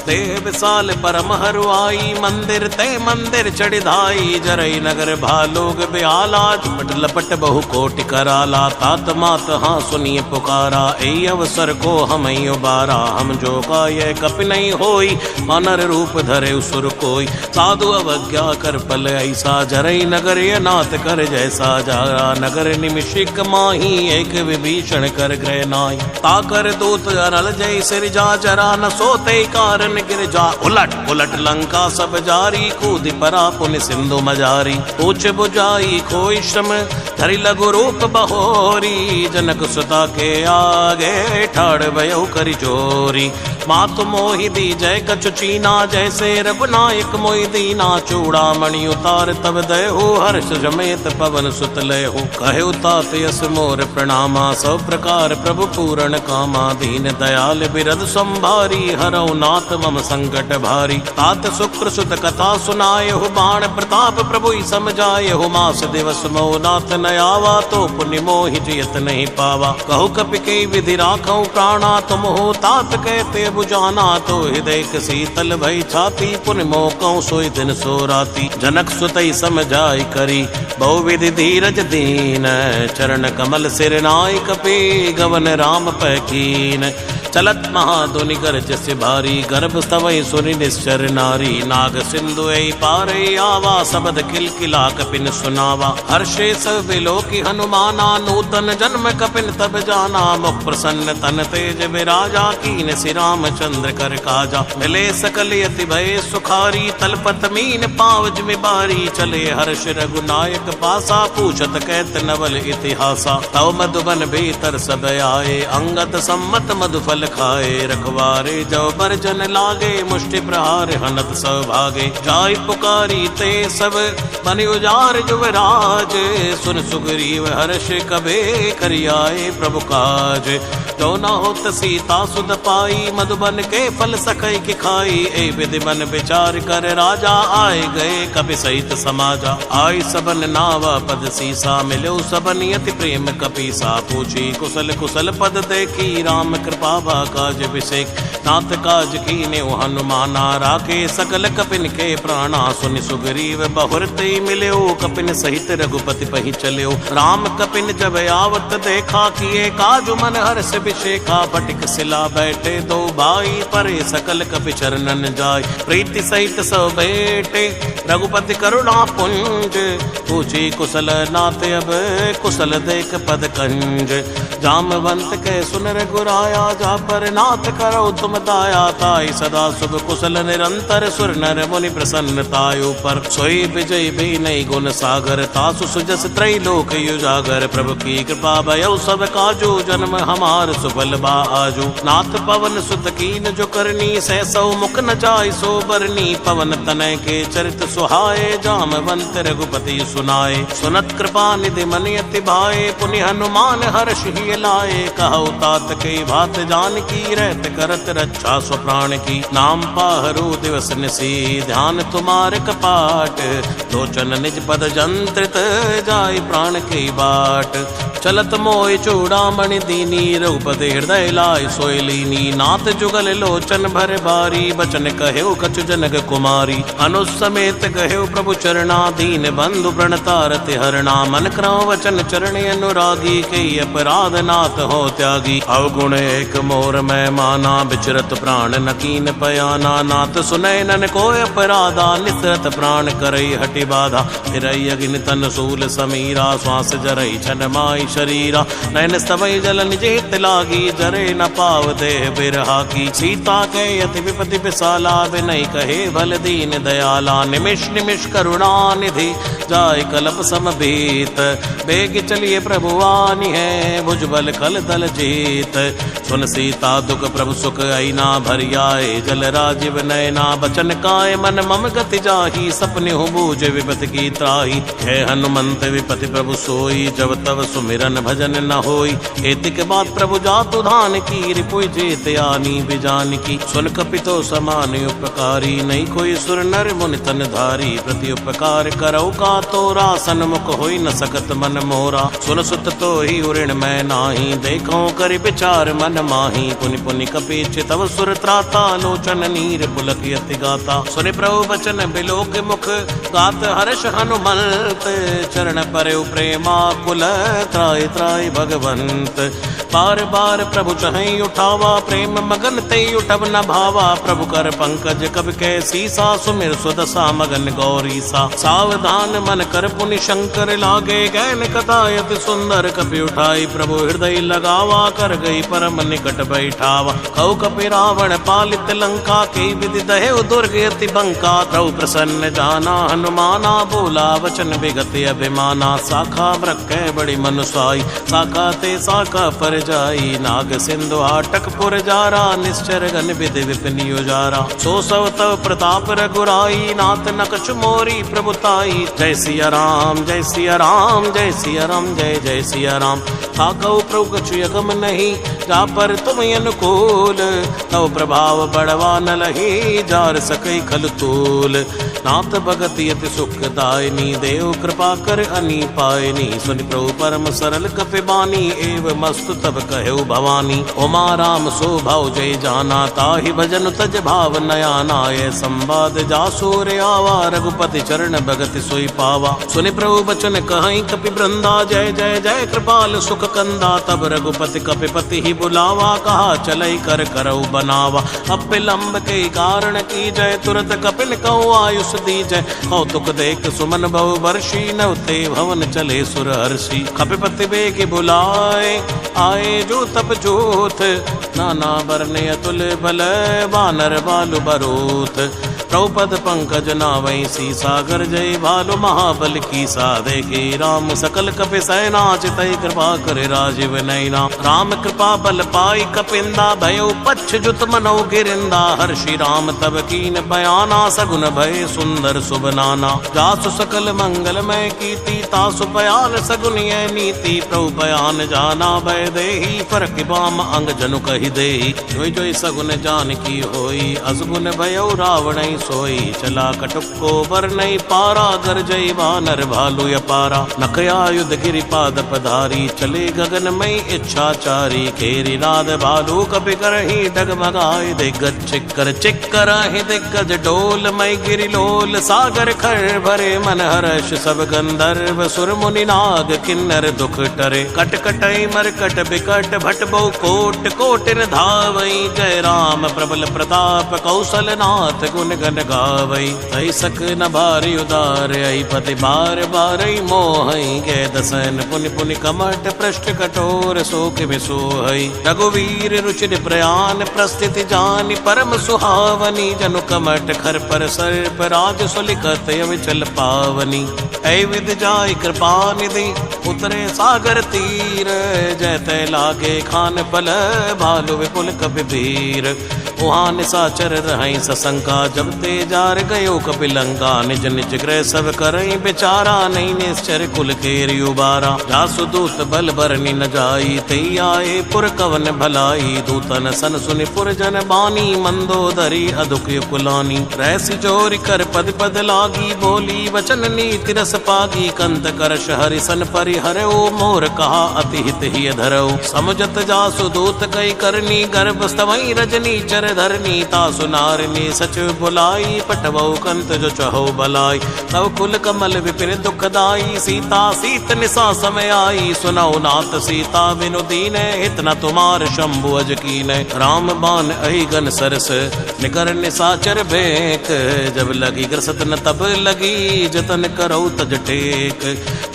ते विशाल परम हरुआई मंदिर ते मंदिर चढ़िधाई जरई नगर भालोग ब्याला चुपट लपट बहु कोटि कराला तात मात हाँ सुनिए पुकारा ए अवसर को हम उबारा हम जो का ये कपि नहीं होई वानर रूप धरे सुर कोई साधु अवज्ञा कर पल ऐसा जरई नगर ये नाथ कर जैसा जारा नगर निमिषिक माही एक विभीषण कर ग्रह नाई ताकर दूत अनल जय सिर जा जरा न सोते कारण गिर जा उलट उलट लंका सब जारी कूद परा पुनि सिंधु मजारी पूछ बुझाई कोई श्रम धरि लघु रूप बहोरी जनक सुता के आगे ठाड़ भयो करि जोरी मातु मोहि दी जय कछु चीना जैसे रघुनायक मोहि दीना चूड़ामणि उतार तब दयहु हर्ष जमेत पवन सुत लयहु कहे तात यस मोर प्रणामा सब प्रकार प्रभु पूरण कामा दीन दयाल बिरद संभारी हरौ नाथ मम संकट भारी तात शुक्र सुत कथा सुनायहु बाण प्रताप प्रभु समझायहु मास दिवस मो नाथ न आवा तो पुण्य मोहि जियत नहीं पावा कहु कपि के विधि राखौ प्राणा तुम हो तात कहते बुझाना तो हृदय शीतल भई छाती पुण्य मोकौ सोई दिन सो राती जनक सुतई समझाई करी बहुविधि धीरज दीन चरण कमल सिर नाय कपि गवन राम पैकीन चलत महाधुनि गर्ज से भारी गर्भ स्तवई सुनि निश्चर नारी नाग सिंधु पार आवा शब्द किलकिला कपिन सुनावा हर्षे सब विलोकी हनुमाना नूतन जन्म कपिन तब जाना मुख प्रसन्न तन तेज विराजा कीन श्री रामचंद्र कर काजा मिले सकल यति भय सुखारी तलपत मीन पावज में बारी चले हर्ष रघुनायक पासा पूछत कहत नवल इतिहासा तव मधुबन भीतर सब आए अंगद सम्मत मधुफल फल खाए। रखवारे जो बरजन लागे, मुष्टि प्रहार हनत सौभागे। जाय पुकारी ते सब बन उजार युवराज, सुन सुग्रीव हर्ष कबे करियाए प्रभु काज। जो न होत सीता सुध पाई, मधुबन के फल सकै की खाई। ए विधि मन विचार कर, राजा आए गए कपि सहित समाजा। आई सबन नावा पद सीसा, मिलो सबन यति प्रेम कपीसा। पूछी कुशल कुशल पद देखी, राम कृपा बा काज विषेक। नाथ काज कीने हनुमाना, राखे सकल कपिन के प्राणा। सुनि सुग्रीव बहुरते मिल्यो, कपिन सहित रघुपति पहि चल्यो। राम कपिन जब आवत देखा, किए काजु मन हर्ष विषेखा। फटिक सिला बैठे दो भाई, परे सकल कपि चरणन जाय। प्रीति सहित सब बेटे, रघुपति करुणा पुंज। पूछी कुशल नाथ अब, कुशल देख पद कंज। जामवंत के सुन रघुराया, जा पर नाथ करो तुम दाया। ताई सदा शुभ कुशल निरंतर, सुर नर मुनि प्रसन्नतायु पर। सोई विजय भी नहीं गुण सागर, तासु सुजस त्रैलोक युजागर। प्रभु की कृपा भयउ सब काजू, जन्म हमार सुफल बा आजू। नाथ पवन सुत कीन जो करनी, सहसौ मुख न जाय सो बरनी। पवन तनय के चरित सुहाए, जामवंत रघुपति सुनाए। सुनत कृपा निधि मन अति भाए, पुनि हनुमान हर्ष ही लाए। कहौ तात के भात जानकी, रहत करत रक्षा स्वप्राण की। नाम पाहरु दिवस निसी, ध्यान तुम्हारे कपाट। लोचन निज पद जंत्रित, जाय प्राण के बाट। चलत मोय चूड़ामणि दीनी, रघुपति हृदय लाय सोय लीनी। नाथ जुगल लोचन भर बारी, बचन कहेउ कछु जनक कुमारी। अनुज समेत कहेउ प्रभु चरणा, दीन बंधु प्रणतारति हरणा। मन क्रम वचन चरण अनुरागी, कई अपराध नाथ हो त्यागी। अवगुण एक मोर मैं माना, बिचरत प्राण न कीन पयाना। नाथ सुनय नन को अपराधा, निसरत प्राण करई हटि बाधा। फिरई अग्नि तन सूल समीरा, श्वास जरई छन माई शरीरा। नैन स्तवई जल निजेत लागी, जरे न पाव देह बिरहा की। सीता के यति विपति विशाला, बिनय कहे भल दीन दयाला। निमिष निमिष करुणा निधि, जाय कलप समभीत। बेग चलिए प्रभु आनी है, भुजबल कल दल जीत। सुन सीता दुख प्रभु सुख आईना, भरियाए जल राजीव नयना। बचन काय मन मम गति जाही, सपने हो बूझ विपति की त्राही। है हनुमंत विपति प्रभु सोई, जब तब सुमिरन भजन न होई। एतिक बात प्रभु जातु धान की, रिपुय जेत आनी बिजान की। सुन कपितो समान उपकारी, नहीं कोई सुर नर मुनि तन धारी। प्रति उपकार करौ का तोरा, सन्मुख होई न सकत मन मोरा। सुन सुत तो ही उऋण मैं नाही, देखो कर विचार मन माही। पुनि पुनि कपि चितव सुर त्राता, लोचन नीर पुलक यति गाता। सुनि प्रभु बचन बिलोक मुख, गात हर्ष हनुमंत। चरण परउ प्रेमा कुल, त्राय त्राय भगवंत। बार बार प्रभु चहई उठावा, प्रेम मगन ते उठब न भावा। प्रभु कर पंकज कब कै सीसा, सुमिर सुदशा मगन गौरीसा। सावधान मन कर पुनि शंकर लागे, गैन कथायत सुंदर कपि उठाई। प्रभु हृदय लगावा, कर गई परम निकट बैठावा। कौ कपि रावण पालित लंका, के विधि दहेउ दुर्ग अति बंका। प्रभु प्रसन्न जाना हनुमाना, बोला वचन विगत अभिमाना। साखा ब्रख बड़ी मनुसाई, साखा ते साखा पर जाई। नाग सिंधु हाटक पुर जारा, निश्चर गन विधि विपिन उजारा। सो सव तव प्रताप रघुराई, नाथ न कछु मोरी प्रभुताई। जय सिया राम जय सिया राम, जय सिया राम जय जय सिया राम। ताकौ प्रभु कछु यगम नहीं, जा पर तुम अनुकूल। तव प्रभाव बड़वा न लही, जार सकई खल तूल। नाथ भगत यति सुखदायनी, देव कृपा कर अनी पायनी। सुनि प्रभु परम सरल कपि बानी, एव मस्तु तब कहु भवानी। उमा राम सो भाव जय जाना, ताहि भजन तज भाव नयाना। ये संवाद जासूर आवा, रघुपति चरण भगति सोई पावा। सुनि प्रभु बचन कहई कपि वृंदा, जय जय जय कृपाल सुख कंदा। तब रघुपति कपिपति ही बुलावा, कहा चलई कर करऊ बनावा। अब विलंब के कारण की जय, तुरत कपिन कहूँ आयुष दी जय। कौतुक देख सुमन बहु वर्षी, नवते भवन चले सुर हर्षि। कपिपति बेग बुलाए, आए जो तप जोत। नाना बरने अतुल बल, बानर बालु बरोत। द्रौपद पंकज नावई सीसा गर्जय भालु महाबल कीसा। देखे राम सकल कपि सैना चितई कृपा करे राजीव नैना। राम कृपा बल पाई कपिंदा भयो पच्छ जुत मनौ गिरिंदा। हर्षि राम तब कीन बयाना सगुन भय सुंदर शुभ नाना। जासु सकल मंगलमय कीर्ति तासु बयान सगुनिय नीति। प्रभु बयान जाना भय देहि फरक बाम अंग जनु कहि देहि। जोई जोई सगुन जान की होई असगुन भयो रावण सोई। चला कटुको बर नहीं पारा गरजई वानर भालु अपारा। नखया युध गिरिपाद पधारी चले गगन मई इच्छाचारी। खेरी नाद भालू कपि करहि डगमगाए दिग्गज चिक्कर चिक्कर ही दिग्गज डोल मई गिरिलोल। सागर खर भरे मन हर्ष सब गंधर्व सुर मुनि नाग किन्नर दुख टरे। कट कटई मरकट बिकट भट बहु कोट कोटिन धावई। जय राम प्रबल प्रताप कौशल नाथ गुण गण गावई। तई सक न भारी उदार आई पति बार बारई मोहई। गै दसन पुनि पुनि कमट पृष्ठ कठोर शोक विसोहई। रघुवीर रुचिर प्रयाण प्रस्थिति जानि परम सुहावनी। जनु कमट खर पर सर्प राज सुलिखत अविचल पावनी। ऐ विद जाय कृपा निधि उतरे सागर तीर। जयते लागे खान पल भालु विपुल कपि भीर। वहाँ निशाचर रहई सशंका जब ते जार गयो कपि लंका। निज निज गृह सब करई बेचारा नहीं निश्चर कुल केरि उबारा। जासु दूत बल बरनी न जाई तई आए पुर कवन भलाई। दूतन सन सुनि पुर जन बानी मंदोदरी अदुक कुलानी। रहसी जोरि कर पद पद लागी बोली वचन नीति रस पागी। कंत करश हरि सन परिहर ओ मोर कहा अति हित ही धरऊ। समुझत जासु दूत कई करनी गर्भ स्तवई रजनी चर धरनी। तासु नारिनी सच बुलाई पटवऊ कंत जो चहो बलाई। तव कुल कमल विपिन दुखदाई सीता सीत निशा समय आई। सुनौ नाथ सीता बिनु दीन हित न तुमार शंभु अज कीन। राम बान अहि गन सरस निकर निशाचर भेक। जब लगी ग्रसत न तब लगी जतन करौ तज टेक।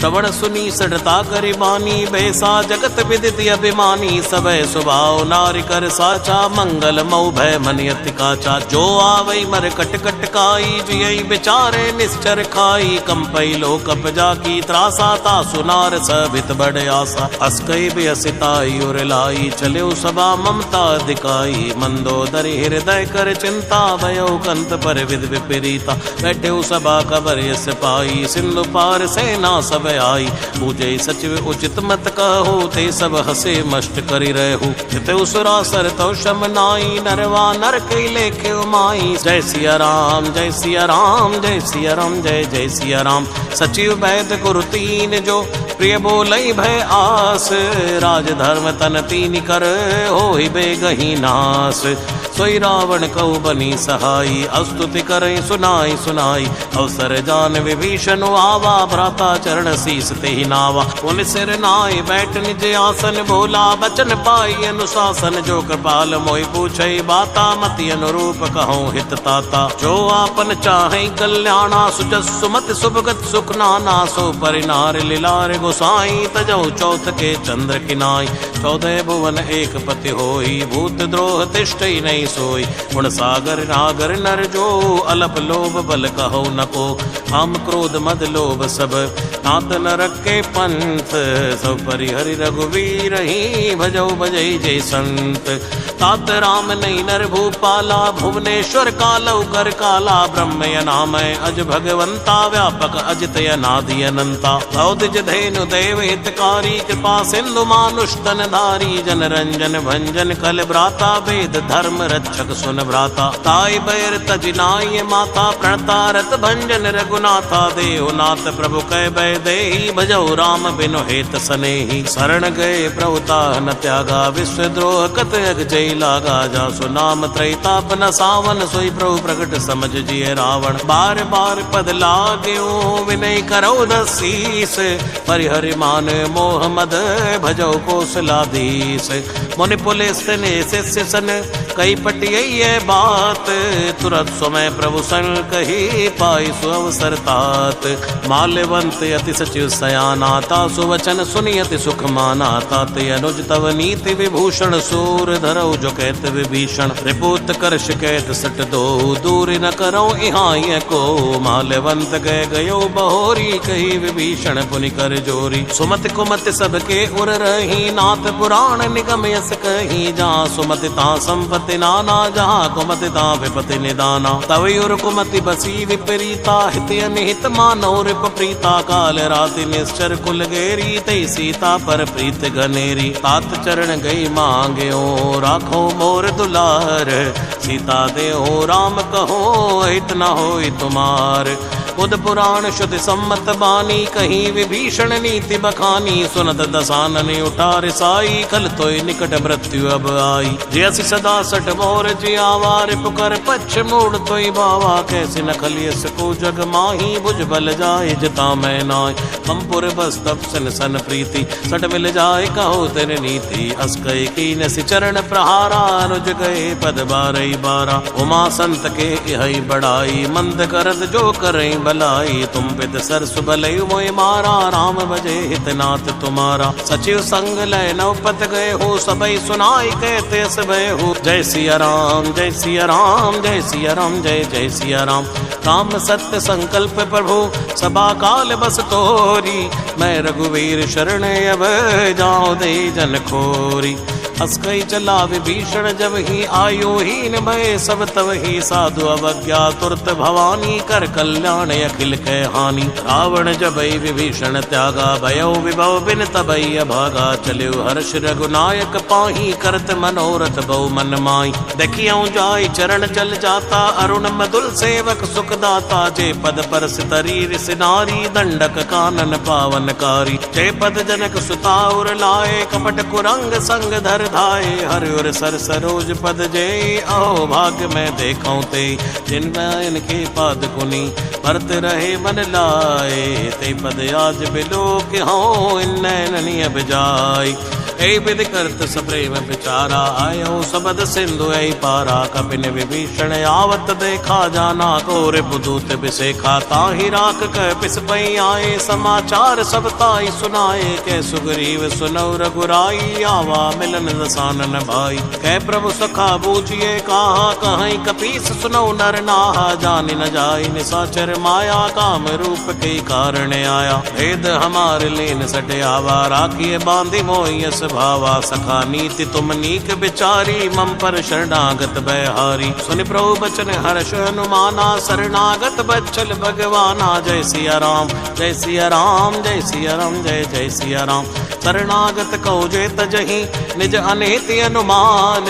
श्रवण सुनी सड़ता करि बानी बैसा जगत विदित अभिमानी। सबय स्वभाव नारि कर साचा मंगल मऊ भय मन अति काचा। जो आवई मर कट कट काई जियई बेचारे निश्चर खाई। कंपई लो कप जाकी त्रासा तासु नार सभित बड़ आशा। अस्कई बेअसिताई उर लाई चले सभा ममता दिखाई। मंदोदरी हृदय कर चिंता भयो कंत पर विद विपरीता। बैठे सभा कबर यस पाई सिंधु पार सेना सब आई। पूजे सचिव उचित मत कहो ते सब हसे मष्ट करि रहु। ते उसुरा सर तो शम नाई नरवा नर कई लेखे उमाई। जय सिया राम जय सिया राम जय सिया राम जय जय सिया राम। सचिव वैद गुरु तीन जो प्रिय बोलई भय आस। राज धर्म तन तीन कर होई बेगही नास। सोई रावण कऊ बनी सहाई अस्तुति करई सुनाई सुनाई। अवसर जान विभीषण आवा भ्राता चरण शीस ते ही नावा। उन सिर नाय बैठ निज आसन भोला बचन पाई अनुशासन। जो कृपाल मोहि पूछई बाता मति अनुरूप कहूँ हित ताता। जो आपन चाहे कल्याणा सुजस सुमति सुभगत सुख नाना। सो परिनार लीलार गोसाई तजौ चौथ के चंद्र किनाई। 14 भुवन एक पति होई भूत द्रोह तिष्ठई नहीं सोई। गुण सागर नागर नर जो अलप लोभ बल कहो नको। काम क्रोध मद लोभ सब नात नरक के पंथ। सब परिहरि रघुवीर ही भजौ भजई जय संत। तात राम नहीं नर भूपाला भुवनेश्वर कालौ कर काला। ब्रह्म नामय अज भगवंता व्यापक अजित अनादि अनंता। औदिज धेनु देव हितकारी कृपा सिंधु मानुष तन धारी। जन रंजन भंजन कल भ्राता वेद धर्म रक्षक सुन भ्राता। ताई बैर तजिनाय माता प्रणता रत भंजन रघुनाथा। देवनाथ प्रभु कै बै देहि भजौ राम बिनु हेत सनेहि। शरण गए प्रभु ताह न त्यागा विश्वद्रोह कत अग जय लागा। जासु नाम त्रैताप न सावन सोई प्रभु प्रकट समझ जिय रावण। बार बार पद लाग्यो विनय करौ दसीस। परिहरि मान मोह मद भजौ कौशलाधीश। मुनि पुलिस ने शिष्य सन कई पटियै ये बात, तुरंत समय प्रभु संग कही पाई सुअवसर तात। माल्यवंत अति सचिव सयानाता, सुवचन सुनि अति सुख माना तात। अनुज तव नीति विभूषण, सूर धरौ जो कहत विभीषण। रिपुत करश कहत सट दो, दूर न करो यहाँ ये को। माल्यवंत कह गयो बहोरी, कही विभीषण पुनि कर जोरी। सुमति कुमति सबके उर रही, नाथ पुराण निगम यस कही। जहाँ सुमति ता संपत्ति नाना, जहाँ कुमति ता विपति निदाना। तव उर कुमति बसी विपरीता, हित अनिहित मानव रिप प्रीता। काल राति निश्चर कुल गेरी, तई सीता पर प्रीत घनेरी। तात चरण गई मांग्यो, राखो मोर दुलार। सीता देहो राम कहो, हित न होई तुमार। बुध पुराण शुद्ध सम्मत बानी, कहीं विभीषण नीति बखानी। सुनत दसानन उठार साई, कल तोय निकट मृत्यु अब आई। जयसि सदा सठ मोर जियावार, पुकर पक्ष मूड तोय बावा। कैसे न खलियस को जग माही, भुज बल जाए जता मैं नाय। हम पुर बस तप सन सन प्रीति, सट मिल जाए कहो तेरे नीति। अस कई कीन सि चरण प्रहारा, अनुज गए पद बारई बारा। उमा संत के यही बड़ाई, मंद करत जो करें भलाई। तुम पित सरस भलयु मोय मारा, राम भजे हितनाथ तुम्हारा। सचिव संग लय नवपत गए हो, सबई सुनाई कहते अस भय हो। जय सिया राम जय सिया राम, जय सिया राम जय जय सिया राम। राम सत्य संकल्प प्रभु, सभा काल बस तोरी। मैं रघुवीर शरण अब, जाऊं दे जन खोरी। हस कई चला विभीषण जब ही, आयुहीन भय सब तब ही। साधु अवज्ञा तुरत भवानी, कर कल्याण अखिल कै हानि। रावण जबई विभीषण त्यागा, भयो विभव बिन तबई अभागा। चलियो हर्ष रघुनायक पाही, करत मनोरथ बहु मन माई। देखियो जाय चरण जल जाता, अरुण मधुल सेवक सुखदाता। जे पद पर सितरी सिनारी, दंडक कानन पावनकारी। जे पद जनक सुताउर लाए, कपट कुरंग संग धर धाये। हरि उर सर सरोज पद जय, आओ भाग्य में देखौं ते। जिनमें इनके पाद कुनी, परत रहे मन लाए। ते पद आज बिलो के हों, इन नैननी अब जाय। ऐ विधि करत सप्रेम विचारा, आयो सबद सिंधु ऐ पारा। कपिन विभीषण आवत देखा, जाना कोरे बुदूत बिसेखा। ताहि राख कह पिस पई आए, समाचार सब ताई सुनाए। कै सुग्रीव सुनौ रघुराई, आवा मिलन दसानन भाई। कै प्रभु सखा बूझिए कहा, कहीं कपीस सुनौ नर नाहा। जान न जाय निसाचर माया, काम रूप के कारण आया। भेद हमार लेन सट आवा, राखिए बांधि मोयस भावा। सखा नीति तुम नीक विचारी, मम पर शरणागत बहारी। सुनि प्रभु बचन हर्ष हनुमाना, शरणागत बच्चल भगवाना। जय सिया राम जय सिया राम, जय सिया राम जय जय सिया राम। शरणागत कहो जे तजहि, निज अनिति अनुमान।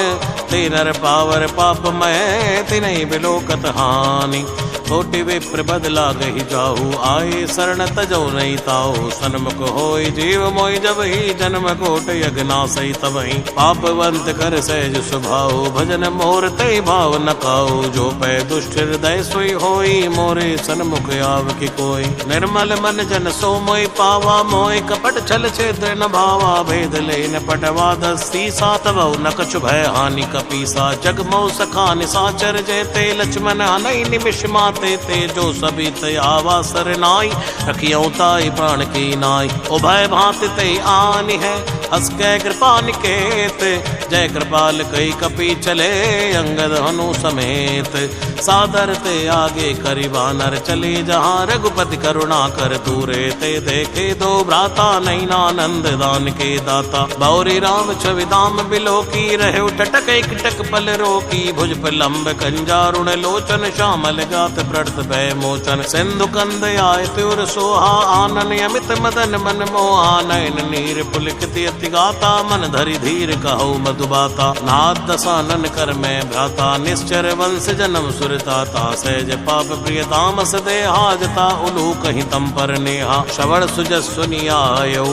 ते नर पावर पाप मैं, तिनहि बिलोकत हानि। कोटि विप्र बदला गही जाहू, आए शरण तजौ नहीं ताऊ। सन्मुख होय जीव मोय जब ही, जन्म कोट यज्ञना सही तब ही। पापवंत कर सहज स्वभाव, भजन मोर तय भाव न खाऊ। जो पै दुष्ट हृदय सोई होई, मोरे सन्मुख आव की कोई। निर्मल मन जन सो मोय पावा, मोय कपट छल छेद न भावा। भेद ले न पटवा दसीसा, तब न कछु भय हानि कपीसा। जग मो सखा निसाचर जेते, लक्ष्मण हनई निमिष माते। ते जो सभी तय आवा सरनाई, रखियो ताई प्राण की नाई। उभय भांति तय आनि है, हस कै कृपा निकेत। जय कृपाल कई कपि चले, अंगद हनु समेत। सादर ते आगे करि वानर चले, जहाँ रघुपति करुणा कर दूरे। ते देखे दो भ्राता, नैनानंद दान के दाता। बौरी राम छवि दाम बिलोकी, रहे टटक एक टक पल रोकी। भुज लंब कंजारुण लोचन, श्यामल गात प्रत भय मोचन। सिंधु कंद आय त्योर सोहा, आनन अमित मदन मन मोहा। नयन नीर पुलकित अति गाता, मन धरि धीर कहो मधुबाता। नाथ दसानन कर में भ्राता, निश्चर वंश जन्म सुरताता। सहज पाप प्रिय तामस देहा, जता उलू कहीं तम पर नेहा। श्रवण सुजस सुनियायो,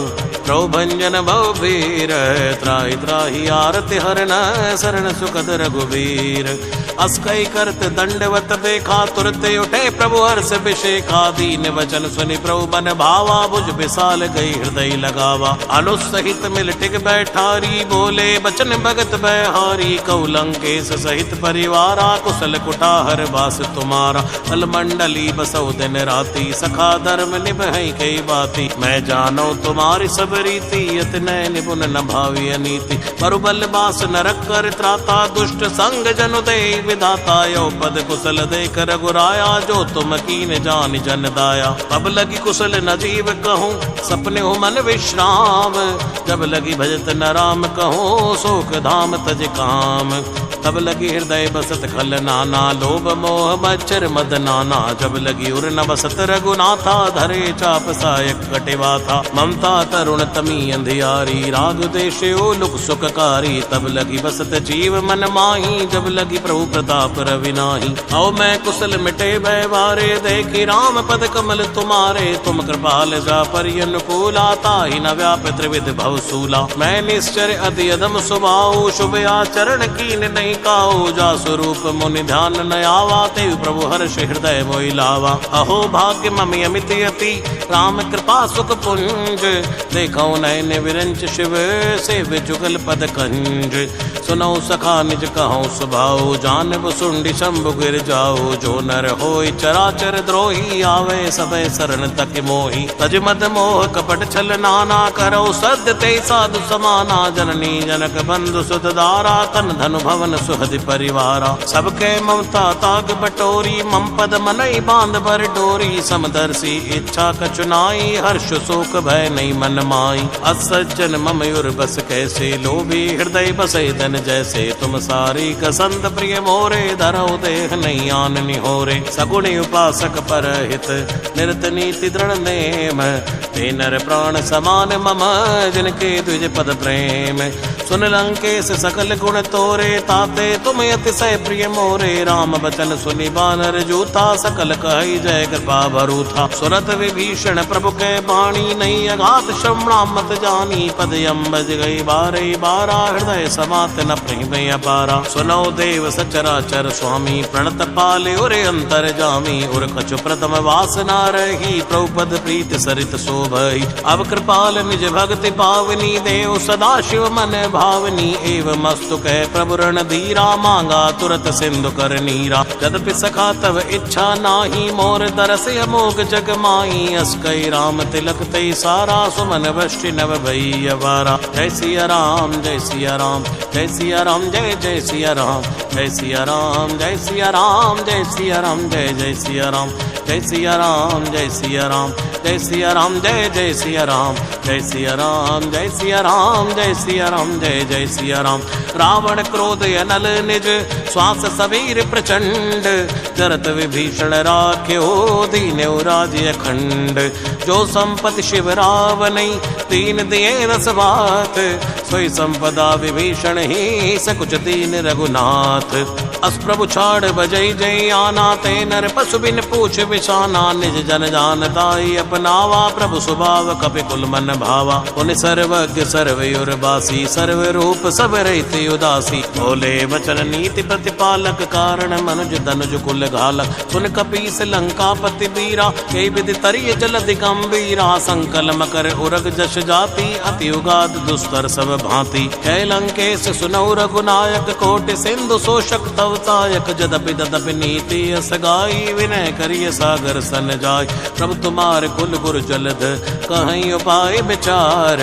प्रभंजन भवभीर त्राहि त्राहि आरति हरण शरण सुखद रघुवीर। अस्कई करत दंडवत देखा तुरते उठे प्रभु हर्ष विषेखा। दीन वचन सुनि प्रभु मन भावा भुज विशाल गई हृदय लगावा। अनुसहित मिल टिक बैठारी बोले बचन भगत बहारी। कौलंकेश सहित परिवारा कुशल कुटाहर बास तुम्हारा। तल मंडली बसौ दिन राती सखा धर्म निभई कई बाती। मैं जानो तुम्हारी सब रीति यत नय निपुण न भावी अनीति। परुबल बास नरक कर त्राता दुष्ट संग जनु दे विधाता। यो पद कुशल देख रघुराया जो तुम कीन जान जन दाया। अब लगी कुशल न जीव कहूँ सपने हो मन विश्राम। जब लगी भजत न राम कहूँ शोक धाम तज काम। तब लगी हृदय बसत खल नाना लोभ मोह मच्छर मद नाना। जब लगी उर न बसत रघुनाथा धरे चाप सायक कटिवा था। ममता तरुण तमी अंधियारी राग देश लुक सुखकारी। तब लगी बसत जीव मन माही जब लगी प्रभु प्रताप रविनाही। आओ मैं कुशल मिटे व्यवहारे देखी राम पद कमल तुम्हारे। तुम कृपाल जा पर अनुकूला ताहि न व्याप त्रिविध भवसूला। मैं निश्चर अति अदम स्वभाव शुभ आचरण कीन नहीं काऊ। जा स्वरूप मुनि ध्यान न आवा ते प्रभु हर्ष हृदय मोहि लावा। अहो भाग्य मम अमित यति राम कृपा सुख पुंज। देखो नयन विरंच शिव सेव जुगल पद कंज। सुनो सखा निज कहूँ स्वभाव जान सुंडी शंभु गिर जाओ। जो नर होय चराचर द्रोही आवे सबे शरण तक मोही। तज मद मोह कपट छल नाना करो सद्य ते साधु समाना। जननी जनक बंधु सुत दारा तन धनु भवन सुहद परिवारा। सबके ममता ताग बटोरी मम पद मनई बांध बर डोरी। समदर्शी इच्छा कचुनाई हर्ष शोक भय नहीं मन माई। असज्जन मम युर बस कैसे लोभी हृदय बसे धन जैसे। तुम सारी कसंत प्रिय मोरे धरो देह नहीं आन निहोरे। सगुणी उपासक पर हित निरत नीति दृढ़ नेम। ते नर प्राण समान मम जिनके द्विज पद प्रेम। सुन लंकेश सकल गुण तोरे ताते तुम अतिशय प्रिय मोरे। राम बचन सुनि बानर जूता सकल कहि जय कृपा भरूथा। सुरत विभीषण प्रभु के बाणी नहीं अघात श्रवणा मत जानी। पद अम्बज गई बारे बारा हृदय समात न प्रेम अपारा। सुनो देव सचराचर स्वामी प्रणत पाले उरे अंतर जामी। उर कछु प्रथम वासना रही प्रभुपद प्रीत सरित शोभई। अब कृपाल निज भक्ति पावनी देव सदा शिव मन भावनी। एवं मस्तु कह प्रभु रण धीरा मांगा तुरत सिंधु कर नीरा। यद्यपि सखा तव इच्छा नाही मोर दरस अमोघ जग माही। अस्कई राम तिलक तई सारा सुमन वृष्टि नव भई अवारा। जय सिया राम जय सिया राम जय सिया राम जय जय सिया राम जय सिया राम जय सिया राम जय सिया राम जय जय सिया राम जय सिया राम जय सिया राम जय सिया राम जय जय सिया राम जय सिया राम जय सिया राम जय सिया राम जय जय सिया राम। रावण क्रोध अनल निज श्वास सबीर प्रचंड। जरत विभीषण राख्यो दीन्यो राज्य अखंड। जो संपत्ति शिव रावनै तीन दिए दस बात। सोई संपदा विभीषण ही सकुच दीन रघुनाथ। अस प्रभु छाड़ बजई जय आना ते नर पशु बिन पूछ विशाना। निज जन जानताई अपनावा प्रभु स्वभाव कपि कुल मन भावा। उन सर्वज्ञ सर्वयुर बासी सर्व रूप सब रहित उदासी। बोले वचन नीति प्रतिपालक कारण मनुज धनुज कुल घालक। सुन कपीस लंकापति बीरा के विधि तरिय जलधि गंभीरा। संकल मकर उरग जश जाति अति उगाद दुस्तर सब भांति। कै लंकेश सुनौ रघुनायक कोटि सिंधु शोषक तव सायक। जदपि तदपि नीति असगाई विनय करिय सागर सन जाय। प्रभु तुम्हार कुल गुरु जलध कहीं उपाय विचार।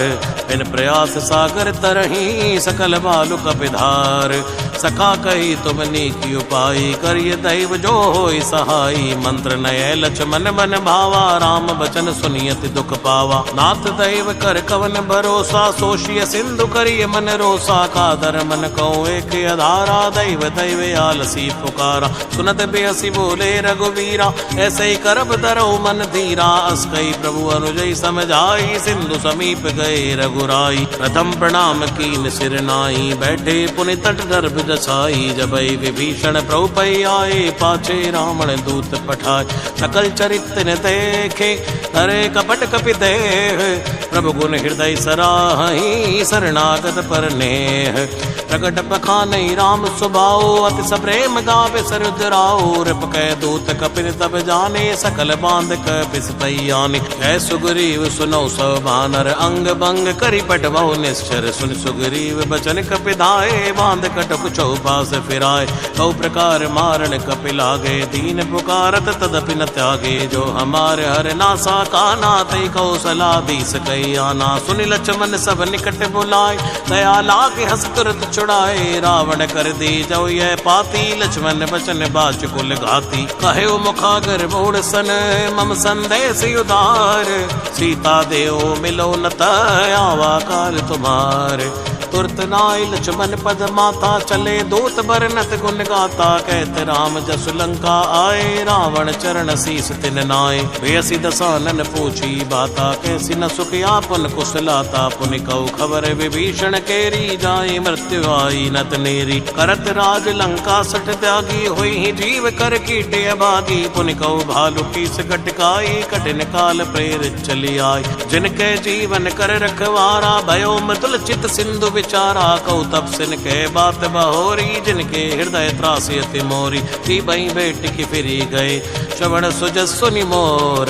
बिन प्रयास सागर तरही सकल बालु कपिधार। सखा कही तुम नीकी उपाय करिय दैव जो होय सहाई। मंत्र नय लक्ष्मण मन भावा राम बचन सुनियति दुख पावा। नाथ दैव कर कवन भरोसा सोशिय सिंधु करिय मन रोसा। कादर मन कहो एक आधारा दैव दैव आलसी पुकारा। सुनत बेहसी बोले रघुवीरा ऐसे ही करब दरो मन धीरा। अस्कई प्रभु अनुजय समझाई सिंधु समीप गए रघुराई। प्रथम प्रणाम कीन सिर नाई बैठे पुनि तट दर्भ रसाई। जबई विभीषण प्रभु पै आए, पाछे रावण दूत पठाए। सकल चरित्र न देखे, करे कपट कपि देह। प्रभु गुण हृदय सराहि, शरणागत पर नेह। प्रगट बखानहि राम सुभाओ, अति सप्रेम गावे सरुद्राओ। रिप कै दूत कपिन तब जाने, सकल बांध कपिस तैयाने। जय सुग्रीव सुनो सब बानर, अंग भंग करि पटवौ निश्चर। सुन सुग्रीव बचन कपि धाये, बांध कटक चौपास फिराए। कौ प्रकार मारण कपि लागे, दीन पुकारत तदपि न त्यागे। जो हमारे हर नासा काना, तै कौशलाधीश कई आना। सुनि लक्ष्मण सब निकट बुलाए, दया लागे हस तुरत छुड़ाए। रावण कर दी जो यह पाती, लक्ष्मण बचन बाच कुल घाती। कहे मुखागर मोड़ सन, मम संदेश उदार। सीता देव मिलो न आवा काल तुम्हारे। तुरत नाय लक्ष्मण पद माता, चले दूत बरनत गुण गाता। कहत राम जसु लंका आए, रावण चरण शीस तिन नाय। बेसी दसानन पूछी बाता, कैसी न सुख आपन कुशलाता। पुनि कौ खबर विभीषण केरी, जाए मृत्यु आई नत नेरी। करत राज लंका सठ त्यागी, हुई ही जीव कर कीटे अभागी। पुनि कौ भालु कीस गटकाई, कठिन काल प्रेरित चली आई। जिनके जीवन कर रखवारा, भयो मृदुल चित सिंधु विचारा। कौ तब सिन के बात बहोरी, जिनके हृदय त्रासी अति मोरी। ती बई बेटी की फिरी गए, श्रवण सुजस सुनि मोर।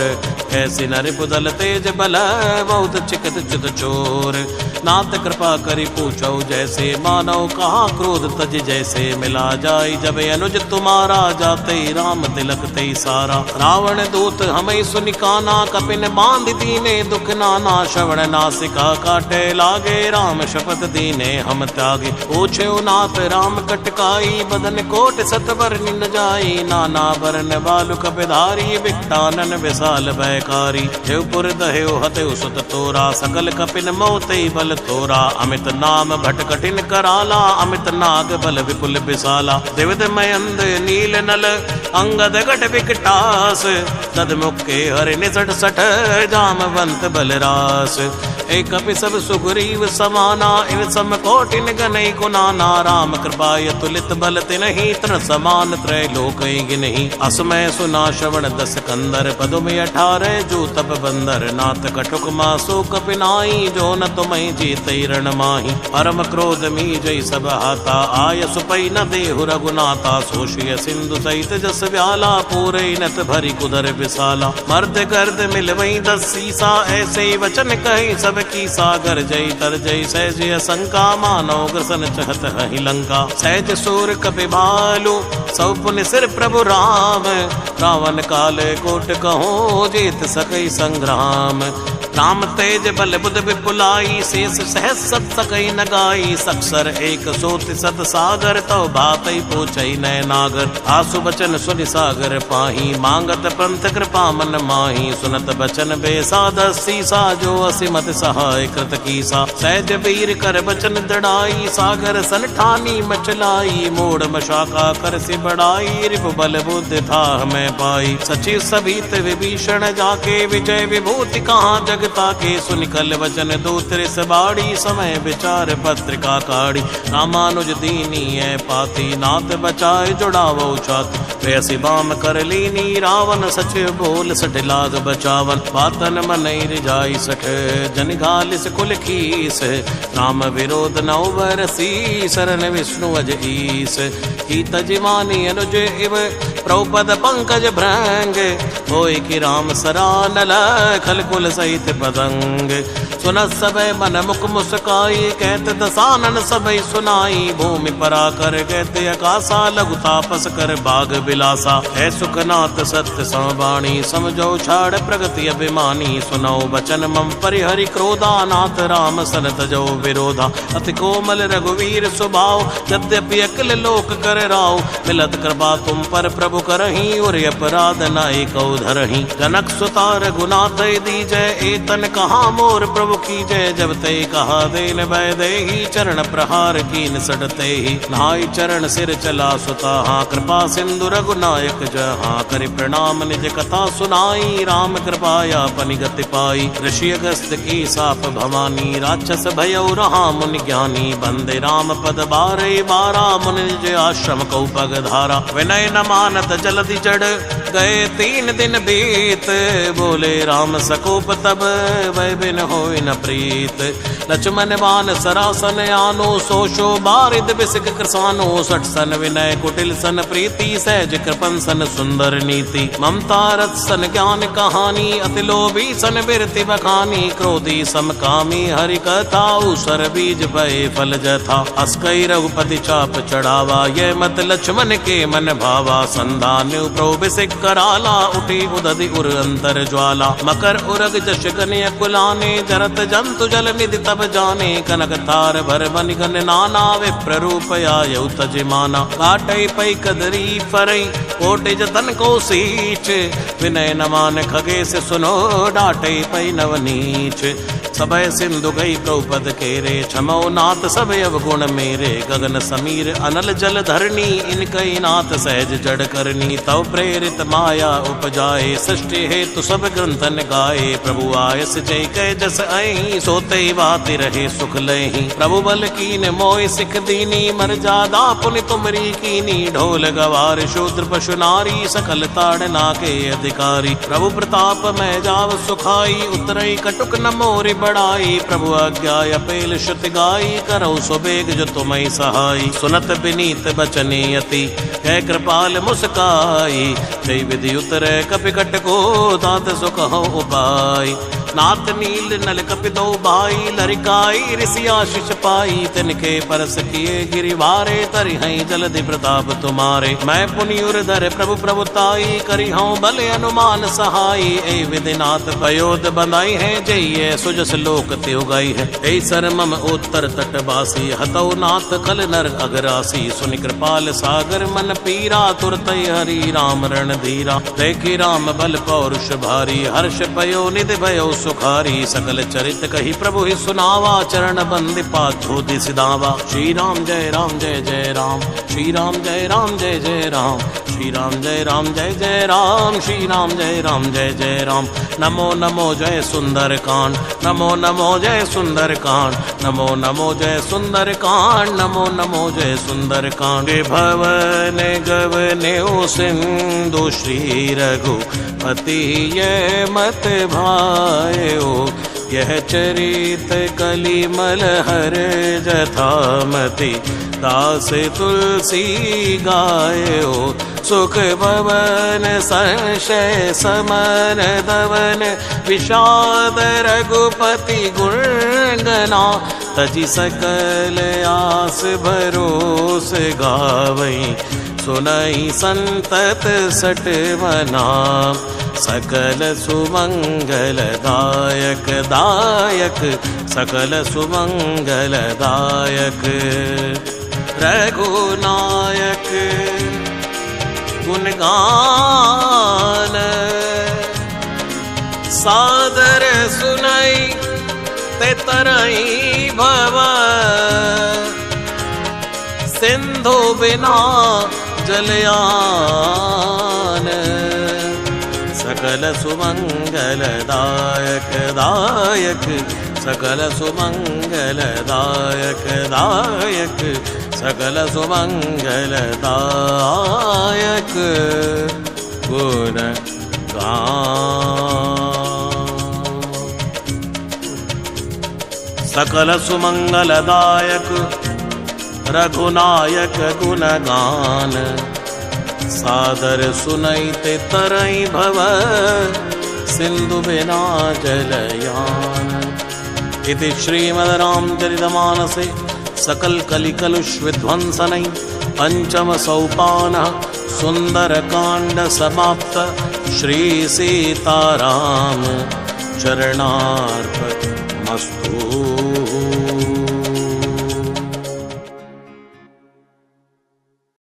कैसी नर पुदल तेज बल, बहुत चिकत चित चोर। नाथ कृपा करी पूछो जैसे, मानो कहा क्रोध तज जैसे। मिला जाई जब अनुज तुम्हारा, जाते राम तिलक ते सारा। रावण दूत हमें सुनि काना, कपिन बांध दीने दुख नाना। श्रवण नासिका काटे लागे, राम शपथ दीने हम त्यागे। पूछे नाथ राम कटकाई, बदन कोट सतवर निन जाई। नाना बरन बालु कपिधारी, विकटानन विशाल भयकारी। देवपुर दहेव हतेव सुत तोरा, सकल कपिन मोते बल तोरा। अमित नाम भट कठिन कराला, अमित नाग बल विपुल विशाला। दिविद मयंद नील नल, अंगद गट विकटास। तद मुखे हरि निसट सठ, जामवंत बलरास। एक कपि सब सुग्रीव समाना, इन सम कोटिन गनई कुनाना। राम कृपाय तुलित बल तिनहि, तन समान त्रय लोक गिनहि। असमय सुना श्रवण दस कंदर, पदुम 18 जो तप बंदर। नाथ कटुक मासो कपिनाई, जो न तुम्हें जीतै रण माही। परम क्रोध मी जय सब हाथा, आय सुपै न देहु रघुनाथा। सोषिय सिंधु सहित जस व्याला, पूरे नत भरी कुदर विशाला। मर्द गर्द मिलवई 10 सीसा, ऐसे वचन कहि सब की सागर। जय तर जय सहज शंका, मानव ग्रसन चहत हहि लंका। सहज सूर कपि भालु, सौ पुनि सिर प्रभु राम। रावण काल कोट कहो, जीत सकई संग्राम। राम तेज बल बुध विपुलाई, शेष सहस सत सकई न गाई। सक्सर एक सोति सत सागर, तव भातई पूछई नय नागर। आसु बचन सुनि सागर पाही, मांगत पंथ कृपा मन माही। सुनत बचन बेसाद सीसा, जो असिमत सहाय कृत कीसा। सहज वीर कर बचन दृढ़ाई, सागर सन ठानी मचलाई। मोड़ मशाका कर से बढ़ाई, रिपु बल बुद्धि था मैं पाई। सचिव सभीत विभीषण जाके, विजय विभूति कहाँ जगता के। सुनिकल वचन दूत रिस बाड़ी, समय विचार पत्रिका काढ़ी। रामानुज दीनी है पाती, नाथ बचाए जुड़ावो छाती। वैसी बाम कर लीनी, रावण सचिव बोल सठ लाग बचावन। बातन मनई रिजाई सठ, जन घालिस कुल खीस। राम विरोध नौ बरसी, शरण विष्णु अज ईस। की तजमानी अनुज इव, प्रभुपद पंकज भृंग। होय कि राम सरानल, खल कुल सहित पतंग। सुनत सबे मन मुख मुस्काई, कहत दसानन सबई सुनाई। भूमि परा कर कहते आकाशा, लघु तापस कर बाग बिलासा। है सुखनाथ सत्य समबाणी, समझो छाड़ प्रगति अभिमानी। सुनो बचन मम परिहरि क्रोधा, नाथ राम सन तजो विरोधा। अति कोमल रघुवीर स्वभाव, यद्यपि अकल लोक कर राव। मिलत कृपा तुम पर प्रभु करही, और अपराध नाई कौ धरही। जनक सुता रघुनाथ दीजय, एतन कहा मोर प्रभु प्रभु की जय जब ते कहा देन भय देहि चरण प्रहार कीन सटते ही नहाई चरण सिर चला सुता कृपा सिंधु रघुनायक जहाँ करि प्रणाम निज कथा सुनाई राम कृपाया पनिगति पाई ऋषि अगस्त की साप भवानी राक्षस भयउ रहा मुनि ज्ञानी बंदे राम पद बारे बारा मुनि निज आश्रम कौ पग धारा विनय न मानत जलधि जड़ गए 3 दिन बीत बोले राम सकोप तब वै बिन होय न प्रीत लक्ष्मण बान सरासन आनो सोशो बारिद बिसिक कृसानो सठ सन विनय कुटिल सन प्रीति सहज कृपन सन सुंदर नीति ममता रथ सन ज्ञान कहानी अति लोभी सन बिरति बखानी क्रोधी समकामी हरि कथा उसर बीज भय फल जथा अस्कई रघुपति चाप चढ़ावा ये मत लक्ष्मण के मन भावा संधान प्रोबिसिक कराला उठी उदधि उर अंतर ज्वाला मकर उरग जश गने कुलाने जरत जंतु जल निधि तब जाने कनक तार भर बन गन नाना विप्र रूप आयु तजमाना काटई पई कदरी फरई कोटि जतन को सीच विनय न मान खगे से सुनो डाटई पई नवनीच सबय सिंधु गई प्रभुपद केरे क्षमो नाथ सब अवगुण मेरे गगन समीर अनल जल धरणी इनकई नाथ सहज जड़ करनी तव प्रेरित माया उपजाए सृष्टि हेतु सब ग्रंथन गाए प्रभु आयस जय कै जस अहि सोते बाति रहे सुख लहि प्रभु बल कीन मोय सिख दीनी मर्यादा पुनि तुमरी कीनी ढोल गवार शूद्र पशु नारी सकल ताड़ना के अधिकारी प्रभु प्रताप मैं जाव सुखाई उतरई कटुक न मोरि बड़ाई प्रभु आज्ञा अपेल श्रुति गाई करौ सुबेग जो तुम्हें सहाई सुनत विनीत बचने अति कह कृपाल मुस्काई जय विधि उतरे कपिकट को दात सुखहु उपाय नाथ नील नल कपिदो भाई लरिकाई ऋषि आशीष पाई तिनके परस किए गिरिवारे तरि हई जलधि प्रताप तुम्हारे मैं पुनियुर धर प्रभु प्रभुताई करी हूँ बल अनुमान सहाई ए विधिनाथ पयोद बंधाई है जय सुजस लोक त्यो गई है ए सर मम उत्तर तटवासी हतौ नाथ खल नर अगरासी सुनि कृपाल सागर मन पीरा तुरत हरि राम रण धीरा देखी राम बल पौरुष भारी हर्ष पयो निधि भयो सुखारी सकल चरित कही प्रभु ही सुनावा चरण बंदि पाछोदि सिदावा श्री राम जय जय राम श्री राम जय जय राम श्री राम जय जय राम श्री राम जय राम नमो नमो जय सुंदर कांड नमो नमो जय सुंदर कांड नमो नमो जय सुंदर कांड नमो नमो जय सुंदर कांड भवन गवने सिंधु श्री रघुपति ये मत भायो यह चरित कलिमल हर जथामति दास तुलसी गायो सुख भवन संशय समन दवन विषाद रघुपति गुणगना तजि सकल आस भरोस गावई सुनई संतत सट मना सकल सुमंगल दायक दायक सकल सुमंगल दायक रघुनायक गुणगान सादर सुनाई ते तरई भव सिंधु बिना जलयान सकल सुमंगल दायक दायक सकल सुमंगल दायक दायक सकल सुमंगल दायक गुण सकल सुमंगल दायक रघुनायक गुणगान सादर सुनैते तरई भव सिंधु बिना जलयान इति श्रीमद् रामचरितमानसे सकल कलिकलुष विध्वंसनै पंचम सोपानः सुंदर कांड समाप्त। श्री सीताराम चरणार्पणमस्तु।